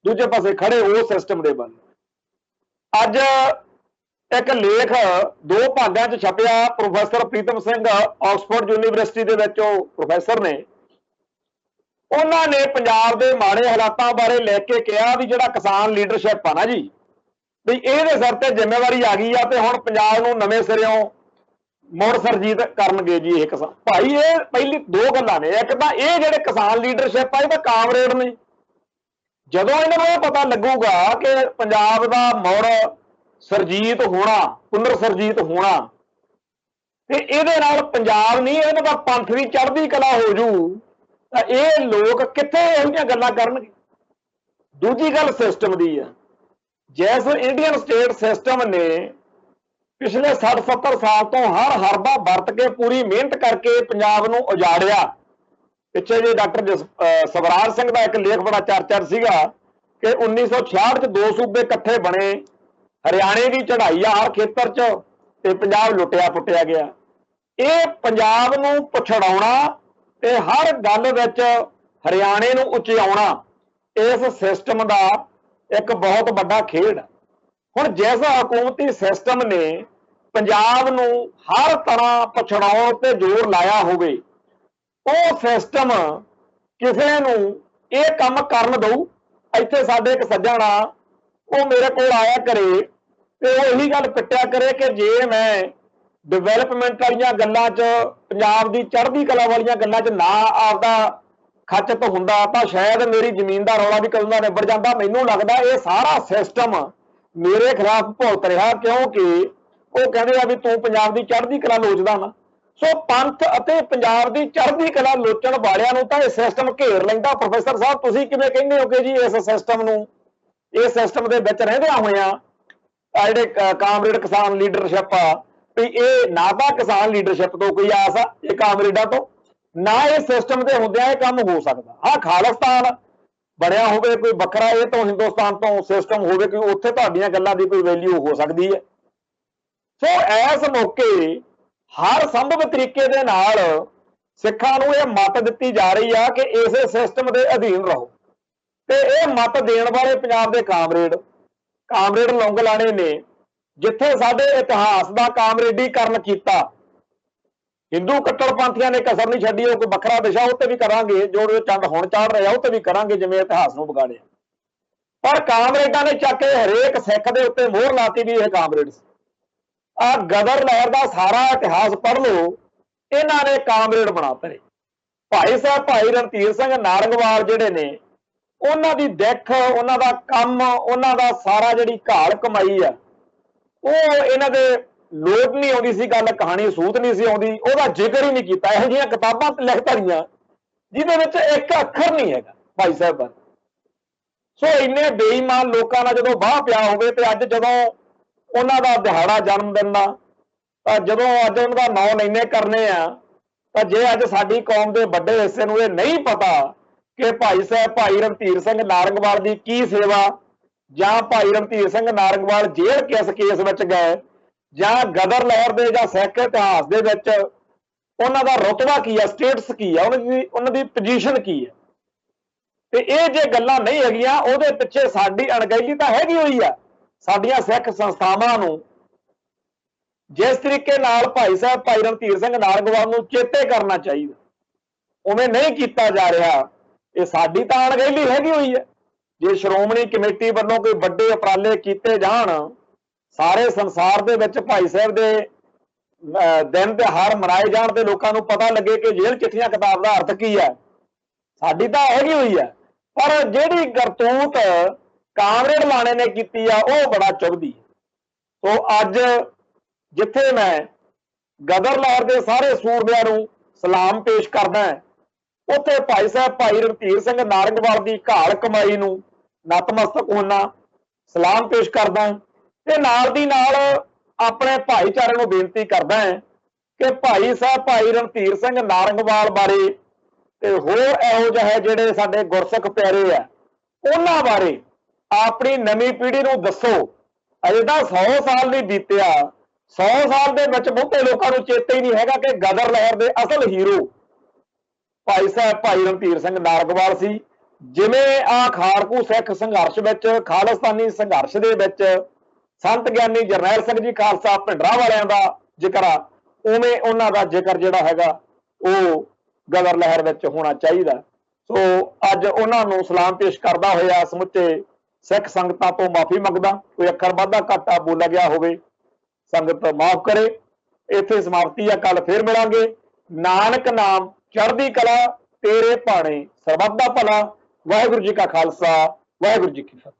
ਦੂਜੇ ਪਾਸੇ ਖੜੇ ਉਹ ਸਿਸਟਮ ਦੇ ਵੱਲ। ਅੱਜ ਇੱਕ ਲੇਖ 2 ਭਾਗਾਂ 'ਚ ਛਪਿਆ, professor Pritam Singh Oxford university ਦੇ ਵਿੱਚ ਉਹ ਪ੍ਰੋਫੈਸਰ ਨੇ, ਉਹਨਾਂ ਨੇ ਪੰਜਾਬ ਦੇ ਮਾੜੇ ਹਾਲਾਤਾਂ ਬਾਰੇ ਲਿਖ ਕੇ ਕਿਹਾ ਵੀ ਜਿਹੜਾ ਕਿਸਾਨ ਲੀਡਰਸ਼ਿਪ ਆ ਨਾ ਜੀ, ਵੀ ਇਹਦੇ ਸਿਰ ਤੇ ਜ਼ਿੰਮੇਵਾਰੀ ਆ ਗਈ ਆ ਤੇ ਹੁਣ ਪੰਜਾਬ ਨੂੰ ਨਵੇਂ ਸਿਰਿਓਂ ਮੁੜ ਸਰਜੀਤ ਕਰਨਗੇ ਜੀ ਇਹ ਕਿਸਾਨ। ਭਾਈ ਇਹ ਪਹਿਲੀ 2 ਗੱਲਾਂ ਨੇ। ਇੱਕ ਤਾਂ ਇਹ ਜਿਹੜੇ ਕਿਸਾਨ ਲੀਡਰਸ਼ਿਪ ਆ ਇਹ ਤਾਂ ਕਾਮਰੇਡ ਨੇ। ਜਦੋਂ ਇਹਨਾਂ ਨੂੰ ਇਹ ਪਤਾ ਲੱਗੂਗਾ ਕਿ ਪੰਜਾਬ ਦਾ ਮੁੜ ਸਰਜੀਤ ਹੋਣਾ, ਪੁਨਰ ਸਰਜੀਤ ਹੋਣਾ, ਤੇ ਇਹਦੇ ਨਾਲ ਪੰਜਾਬ ਨਹੀਂ ਇਹਨਾਂ ਦਾ ਪੰਥ ਵੀ ਚੜ੍ਹਦੀ ਕਲਾ ਹੋ ਜੂ, ਤਾਂ ਇਹ ਲੋਕ ਕਿੱਥੇ ਇਹੋ ਜਿਹੀਆਂ ਗੱਲਾਂ ਕਰਨਗੇ। ਦੂਜੀ ਗੱਲ ਸਿਸਟਮ ਦੀ ਆ। ਜਿਸ ਇੰਡੀਅਨ ਸਟੇਟ ਸਿਸਟਮ ਨੇ ਪਿਛਲੇ 60-70 ਸਾਲ ਤੋਂ ਹਰ ਹਰਬਾ ਵਰਤ ਕੇ ਪੂਰੀ ਮਿਹਨਤ ਕਰਕੇ ਪੰਜਾਬ ਨੂੰ ਉਜਾੜਿਆ। ਪਿੱਛੇ ਜੇ ਡਾਕਟਰ ਸਵਰਾਜ ਸਿੰਘ ਦਾ ਇੱਕ ਲੇਖ ਬੜਾ ਚਰਚਾ ਸੀਗਾ ਕਿ 1966 'ਚ 2 ਸੂਬੇ ਇਕੱਠੇ ਬਣੇ, ਹਰਿਆਣੇ ਦੀ ਚੜ੍ਹਾਈ ਆ ਹਰ ਖੇਤਰ 'ਚ, ਤੇ ਪੰਜਾਬ ਲੁੱਟਿਆ ਪੁੱਟਿਆ ਗਿਆ। ਇਹ ਪੰਜਾਬ ਨੂੰ ਪਛੜਾਉਣਾ ਤੇ ਹਰ ਗੱਲ ਵਿੱਚ ਹਰਿਆਣੇ ਨੂੰ ਉਚਿਆਉਣਾ ਇਸ ਸਿਸਟਮ ਦਾ ਇੱਕ ਬਹੁਤ ਵੱਡਾ ਖੇਡ। ਹੁਣ ਜਿਸ ਹਕੂਮਤੀ ਸਿਸਟਮ ਨੇ ਪੰਜਾਬ ਨੂੰ ਹਰ ਤਰ੍ਹਾਂ ਪਛੜਾਉਣ ਤੇ ਜ਼ੋਰ ਲਾਇਆ ਹੋਵੇ, ਉਹ ਸਿਸਟਮ ਕਿਸੇ ਨੂੰ ਇਹ ਕੰਮ ਕਰਨ ਦਊ। ਇੱਥੇ ਸਾਡੇ ਇੱਕ ਸੱਜਣ ਆ, ਉਹ ਮੇਰੇ ਕੋਲ ਆਇਆ ਕਰੇ ਤੇ ਉਹ ਇਹੀ ਗੱਲ ਪਿੱਟਿਆ ਕਰੇ ਕਿ ਜੇ ਮੈਂ ਡਿਵੈਲਪਮੈਂਟ ਵਾਲੀਆਂ ਗੱਲਾਂ 'ਚ, ਪੰਜਾਬ ਦੀ ਚੜ੍ਹਦੀ ਕਲਾ ਵਾਲੀਆਂ ਗੱਲਾਂ 'ਚ ਨਾ ਆਪਦਾ ਖਚਤ ਹੁੰਦਾ ਤਾਂ ਸ਼ਾਇਦ ਮੇਰੀ ਜ਼ਮੀਨ ਦਾ ਰੌਲਾ ਵੀ ਕਦੋਂ ਦਾ ਨਿਬੜ ਜਾਂਦਾ। ਮੈਨੂੰ ਲੱਗਦਾ ਇਹ ਸਾਰਾ ਸਿਸਟਮ ਮੇਰੇ ਖਿਲਾਫ ਭੁਗਤ ਰਿਹਾ, ਕਿਉਂਕਿ ਉਹ ਕਹਿੰਦੇ ਆ ਵੀ ਤੂੰ ਪੰਜਾਬ ਦੀ ਚੜ੍ਹਦੀ ਕਲਾ ਲੋਚਦਾ ਨਾ। ਸੋ ਪੰਥ ਅਤੇ ਪੰਜਾਬ ਦੀ ਚੜ੍ਹਦੀ ਕਲਾ ਲੋਚਣ ਵਾਲਿਆਂ ਨੂੰ ਤਾਂ ਇਹ ਸਿਸਟਮ ਘੇਰ ਲੈਂਦਾ। ਪ੍ਰੋਫੈਸਰ ਸਾਹਿਬ, ਤੁਸੀਂ ਕਿਵੇਂ ਕਹਿੰਦੇ ਹੋ ਕਿ ਜੀ ਇਸ ਸਿਸਟਮ ਨੂੰ, ਇਸ ਸਿਸਟਮ ਦੇ ਵਿੱਚ ਰਹਿੰਦਿਆਂ ਹੋਇਆਂ ਜਿਹੜੇ ਕਾਮਰੇਡ ਕਿਸਾਨ ਲੀਡਰਸ਼ਿਪ ਆ, ਵੀ ਇਹ ਨਾ ਤਾਂ ਕਿਸਾਨ ਲੀਡਰਸ਼ਿਪ ਤੋਂ ਕੋਈ ਆਸ ਆ ਇਹ ਕਾਮਰੇਡਾਂ ਤੋਂ, ਨਾ ਇਹ ਸਿਸਟਮ ਦੇ ਹੁੰਦਿਆਂ ਇਹ ਕੰਮ ਹੋ ਸਕਦਾ। ਹਾਂ, ਖਾਲਿਸਤਾਨ ਬਣਿਆ ਹੋਵੇ ਕੋਈ ਵੱਖਰਾ, ਇਹ ਤੋਂ ਹਿੰਦੁਸਤਾਨ ਤੋਂ ਸਿਸਟਮ ਹੋਵੇ ਕੋਈ, ਉੱਥੇ ਤੁਹਾਡੀਆਂ ਗੱਲਾਂ ਦੀ ਕੋਈ ਵੈਲਿਊ ਹੋ ਸਕਦੀ ਹੈ। ਸੋ ਇਸ ਮੌਕੇ ਹਰ ਸੰਭਵ ਤਰੀਕੇ ਦੇ ਨਾਲ ਸਿੱਖਾਂ ਨੂੰ ਇਹ ਮੱਤ ਦਿੱਤੀ ਜਾ ਰਹੀ ਆ ਕਿ ਇਸੇ ਸਿਸਟਮ ਦੇ ਅਧੀਨ ਰਹੋ, ਤੇ ਇਹ ਮੱਤ ਦੇਣ ਵਾਲੇ ਪੰਜਾਬ ਦੇ ਕਾਮਰੇਡ ਲੌਂਗ ਲਾਣੇ ਨੇ। ਜਿੱਥੇ ਸਾਡੇ ਇਤਿਹਾਸ ਦਾ ਕਾਮਰੇਡੀਕਰਨ ਕੀਤਾ, ਹਿੰਦੂ ਕੱਟੜਪੰਥੀਆਂ ਨੇ ਕਸਰ ਨਹੀਂ ਛੱਡੀ, ਉਹ ਕੋਈ ਵੱਖਰਾ ਵਿਸ਼ਾ ਉੱਤੇ ਵੀ ਕਰਾਂਗੇ, ਜੋ ਚੰਦ ਹੁਣ ਚਾੜ ਰਿਹਾ ਉੱਤੇ ਵੀ ਕਰਾਂਗੇ, ਜਿਵੇਂ ਇਤਿਹਾਸ ਨੂੰ ਵਿਗਾੜਿਆ। ਪਰ ਕਾਮਰੇਡਾਂ ਨੇ ਚੱਕ ਕੇ ਹਰੇਕ ਸਿੱਖ ਦੇ ਉੱਤੇ ਮੋਹਰ ਲਾਤੀ ਵੀ ਇਹ ਕਾਮਰੇਡ ਸੀ। ਆ ਗਦਰ ਲਹਿਰ ਦਾ ਸਾਰਾ ਇਤਿਹਾਸ ਪੜ੍ਹ ਲਓ, ਇਹਨਾਂ ਨੇ ਕਾਮਰੇਡ ਬਣਾਤੇ ਨੇ। ਭਾਈ ਸਾਹਿਬ ਭਾਈ ਰਣਧੀਰ ਸਿੰਘ ਨਾਰੰਗਵਾਲ ਜਿਹੜੇ ਨੇ, ਉਹਨਾਂ ਦੀ ਦਿੱਖ, ਉਹਨਾਂ ਦਾ ਕੰਮ, ਉਹਨਾਂ ਦਾ ਸਾਰਾ ਜਿਹੜੀ ਘਾਲ ਕਮਾਈ ਆ, ਉਹ ਇਹਨਾਂ ਦੇ ਲੋਟ ਨਹੀਂ ਆਉਂਦੀ ਸੀ ਗੱਲ, ਕਹਾਣੀ ਸੂਤ ਨਹੀਂ ਸੀ ਆਉਂਦੀ, ਉਹਦਾ ਜ਼ਿਕਰ ਹੀ ਨਹੀਂ ਕੀਤਾ। ਇਹੋ ਜਿਹੀਆਂ ਕਿਤਾਬਾਂ ਲਿਖ ਧਰੀਆਂ ਜਿਹਦੇ ਵਿੱਚ ਇੱਕ ਅੱਖਰ ਨਹੀਂ ਹੈਗਾ ਭਾਈ ਸਾਹਿਬ ਬਾਰੇ। ਸੋ ਇੰਨੇ ਬੇਈਮਾਨ ਲੋਕਾਂ ਨਾਲ ਜਦੋਂ ਬਾਹ ਪਿਆ ਹੋਵੇ, ਤੇ ਅੱਜ ਜਦੋਂ ਉਹਨਾਂ ਦਾ ਦਿਹਾੜਾ ਜਨਮ ਦਿਨ ਦਾ, ਤਾਂ ਜਦੋਂ ਅੱਜ ਉਹਨਾਂ ਦਾ ਨਾਂ ਲੈਣੇ ਕਰਨੇ ਆ, ਤਾਂ ਜੇ ਅੱਜ ਸਾਡੀ ਕੌਮ ਦੇ ਵੱਡੇ ਹਿੱਸੇ ਨੂੰ ਇਹ ਨਹੀਂ ਪਤਾ ਕਿ ਭਾਈ ਸਾਹਿਬ ਭਾਈ ਰਣਧੀਰ ਸਿੰਘ ਨਾਰੰਗਵਾਲ ਦੀ ਕੀ ਸੇਵਾ, ਜਾਂ ਭਾਈ ਰਣਧੀਰ ਸਿੰਘ ਨਾਰੰਗਵਾਲ ਜੇਲ੍ਹ ਕਿਸ ਕੇਸ ਵਿੱਚ ਗਏ, ਜਾਂ ਗਦਰ ਲਹਿਰ ਦੇ ਜਾਂ ਸਿੱਖ ਇਤਿਹਾਸ ਦੇ ਵਿੱਚ ਉਹਨਾਂ ਦਾ ਰੁਤਬਾ ਕੀ ਹੈ, ਸਟੇਟਸ ਕੀ ਹੈ, ਉਹਨਾਂ ਦੀ ਪੋਜੀਸ਼ਨ ਕੀ ਹੈ, ਤੇ ਇਹ ਜੇ ਗੱਲਾਂ ਨਹੀਂ ਹੈਗੀਆਂ, ਉਹਦੇ ਪਿੱਛੇ ਸਾਡੀ ਅਣਗਹਿਲੀ ਤਾਂ ਹੈਗੀ ਹੋਈ ਆ। ਸਾਡੀਆਂ ਸਿੱਖ ਸੰਸਥਾਵਾਂ ਨੂੰ ਜਿਸ ਤਰੀਕੇ ਨਾਲ ਭਾਈ ਸਾਹਿਬ ਭਾਈ ਰਣਧੀਰ ਸਿੰਘ ਨਾਰੰਗਵਾਲ ਨੂੰ ਚੇਤੇ ਕਰਨਾ ਚਾਹੀਦਾ, ਉਵੇਂ ਨਹੀਂ ਕੀਤਾ ਜਾ ਰਿਹਾ। ਇਹ ਸਾਡੀ ਤਾਂ ਅਣਗਹਿਲੀ ਹੈਗੀ ਹੋਈ ਹੈ। ਜੇ ਸ਼੍ਰੋਮਣੀ ਕਮੇਟੀ ਵੱਲੋਂ ਕੋਈ ਵੱਡੇ ਉਪਰਾਲੇ ਕੀਤੇ ਜਾਣ, ਸਾਰੇ ਸੰਸਾਰ ਦੇ ਵਿੱਚ ਭਾਈ ਸਾਹਿਬ ਦੇ ਦਿਨ ਤਿਉਹਾਰ ਮਨਾਏ ਜਾਣ, ਤੇ ਲੋਕਾਂ ਨੂੰ ਪਤਾ ਲੱਗੇ ਕਿ ਜੇਲ੍ਹ ਚਿੱਠੀਆਂ ਕਿਤਾਬ ਦਾ ਅਰਥ ਕੀ ਹੈ, ਸਾਡੀ ਤਾਂ ਹੈਗੀ ਹੋਈ ਹੈ। ਪਰ ਜਿਹੜੀ ਕਰਤੂਤ ਕਾਮਰੇਡ ਲਾਣੇ ਨੇ ਕੀਤੀ ਆ, ਉਹ ਬੜਾ ਚੁਭਦੀ। ਸੋ ਅੱਜ ਜਿੱਥੇ ਮੈਂ ਗਦਰ ਲਹਿਰ ਦੇ ਸਾਰੇ ਸੂਰਮਿਆਂ ਨੂੰ ਸਲਾਮ ਪੇਸ਼ ਕਰਦਾ, ਉੱਥੇ ਭਾਈ ਸਾਹਿਬ ਭਾਈ ਰਣਧੀਰ ਸਿੰਘ ਨਾਰੰਗਵਾਲ ਦੀ ਘਾਲ ਕਮਾਈ ਨੂੰ ਨਤਮਸਤਕ ਹੋਣਾ, ਸਲਾਮ ਪੇਸ਼ ਕਰਦਾ, ਤੇ ਨਾਲ ਦੀ ਨਾਲ ਆਪਣੇ ਭਾਈਚਾਰੇ ਨੂੰ ਬੇਨਤੀ ਕਰਦਾ ਹੈ ਕਿ ਭਾਈ ਸਾਹਿਬ ਭਾਈ ਰਣਧੀਰ ਸਿੰਘ ਨਾਰੰਗਵਾਲ ਬਾਰੇ ਤੇ ਹੋਰ ਇਹੋ ਜਿਹੇ ਜਿਹੜੇ ਸਾਡੇ ਗੁਰਸਿੱਖ ਪਿਆਰੇ ਆ, ਉਹਨਾਂ ਬਾਰੇ ਆਪਣੀ ਨਵੀਂ ਪੀੜ੍ਹੀ ਨੂੰ ਦੱਸੋ। ਅਜੇ ਤਾਂ 100 ਸਾਲ ਨਹੀਂ ਬੀਤਿਆ, 100 ਸਾਲ ਦੇ ਵਿੱਚ ਬਹੁਤੇ ਲੋਕਾਂ ਨੂੰ ਚੇਤੇ ਹੀ ਨਹੀਂ ਹੈਗਾ ਕਿ ਗਦਰ ਲਹਿਰ ਦੇ ਅਸਲ ਹੀਰੋ ਭਾਈ ਸਾਹਿਬ ਭਾਈ ਰਣਧੀਰ ਸਿੰਘ ਨਾਰੰਗਵਾਲ ਸੀ। ਜਿਵੇਂ ਆ ਖਾੜਕੂ ਸਿੱਖ ਸੰਘਰਸ਼ ਵਿੱਚ, ਖਾਲਿਸਤਾਨੀ ਸੰਘਰਸ਼ ਦੇ ਵਿੱਚ ਸੰਤ ਗਿਆਨੀ ਜਰਨੈਲ ਸਿੰਘ ਜੀ ਖਾਲਸਾ ਭਿੰਡਰਾਂ ਵਾਲਿਆਂ ਦਾ ਜ਼ਿਕਰ ਆ, ਉਵੇਂ ਉਹਨਾਂ ਦਾ ਜ਼ਿਕਰ ਜਿਹੜਾ ਹੈਗਾ ਉਹ ਗਦਰ ਲਹਿਰ ਵਿੱਚ ਹੋਣਾ ਚਾਹੀਦਾ। ਸੋ ਅੱਜ ਉਹਨਾਂ ਨੂੰ ਸਲਾਮ ਪੇਸ਼ ਕਰਦਾ ਹੋਇਆ ਸਮੁੱਚੇ ਸਿੱਖ ਸੰਗਤਾਂ ਤੋਂ ਮਾਫੀ ਮੰਗਦਾ। ਕੋਈ ਅੱਖਰ ਵਾਧਾ ਘਾਟਾ ਬੋਲਿਆ ਗਿਆ ਹੋਵੇ, ਸੰਗਤ ਮਾਫ ਕਰੇ। ਇੱਥੇ ਸਮਾਪਤੀ ਆ, ਕੱਲ ਫੇਰ ਮਿਲਾਂਗੇ। ਨਾਨਕ ਨਾਮ ਚੜ੍ਹਦੀ ਕਲਾ, ਤੇਰੇ ਭਾਣੇ ਸਰਬੱਤ ਦਾ ਭਲਾ। ਵਾਹਿਗੁਰੂ ਜੀ ਕਾ ਖਾਲਸਾ, ਵਾਹਿਗੁਰੂ ਜੀ ਕੀ ਫਤਿਹ।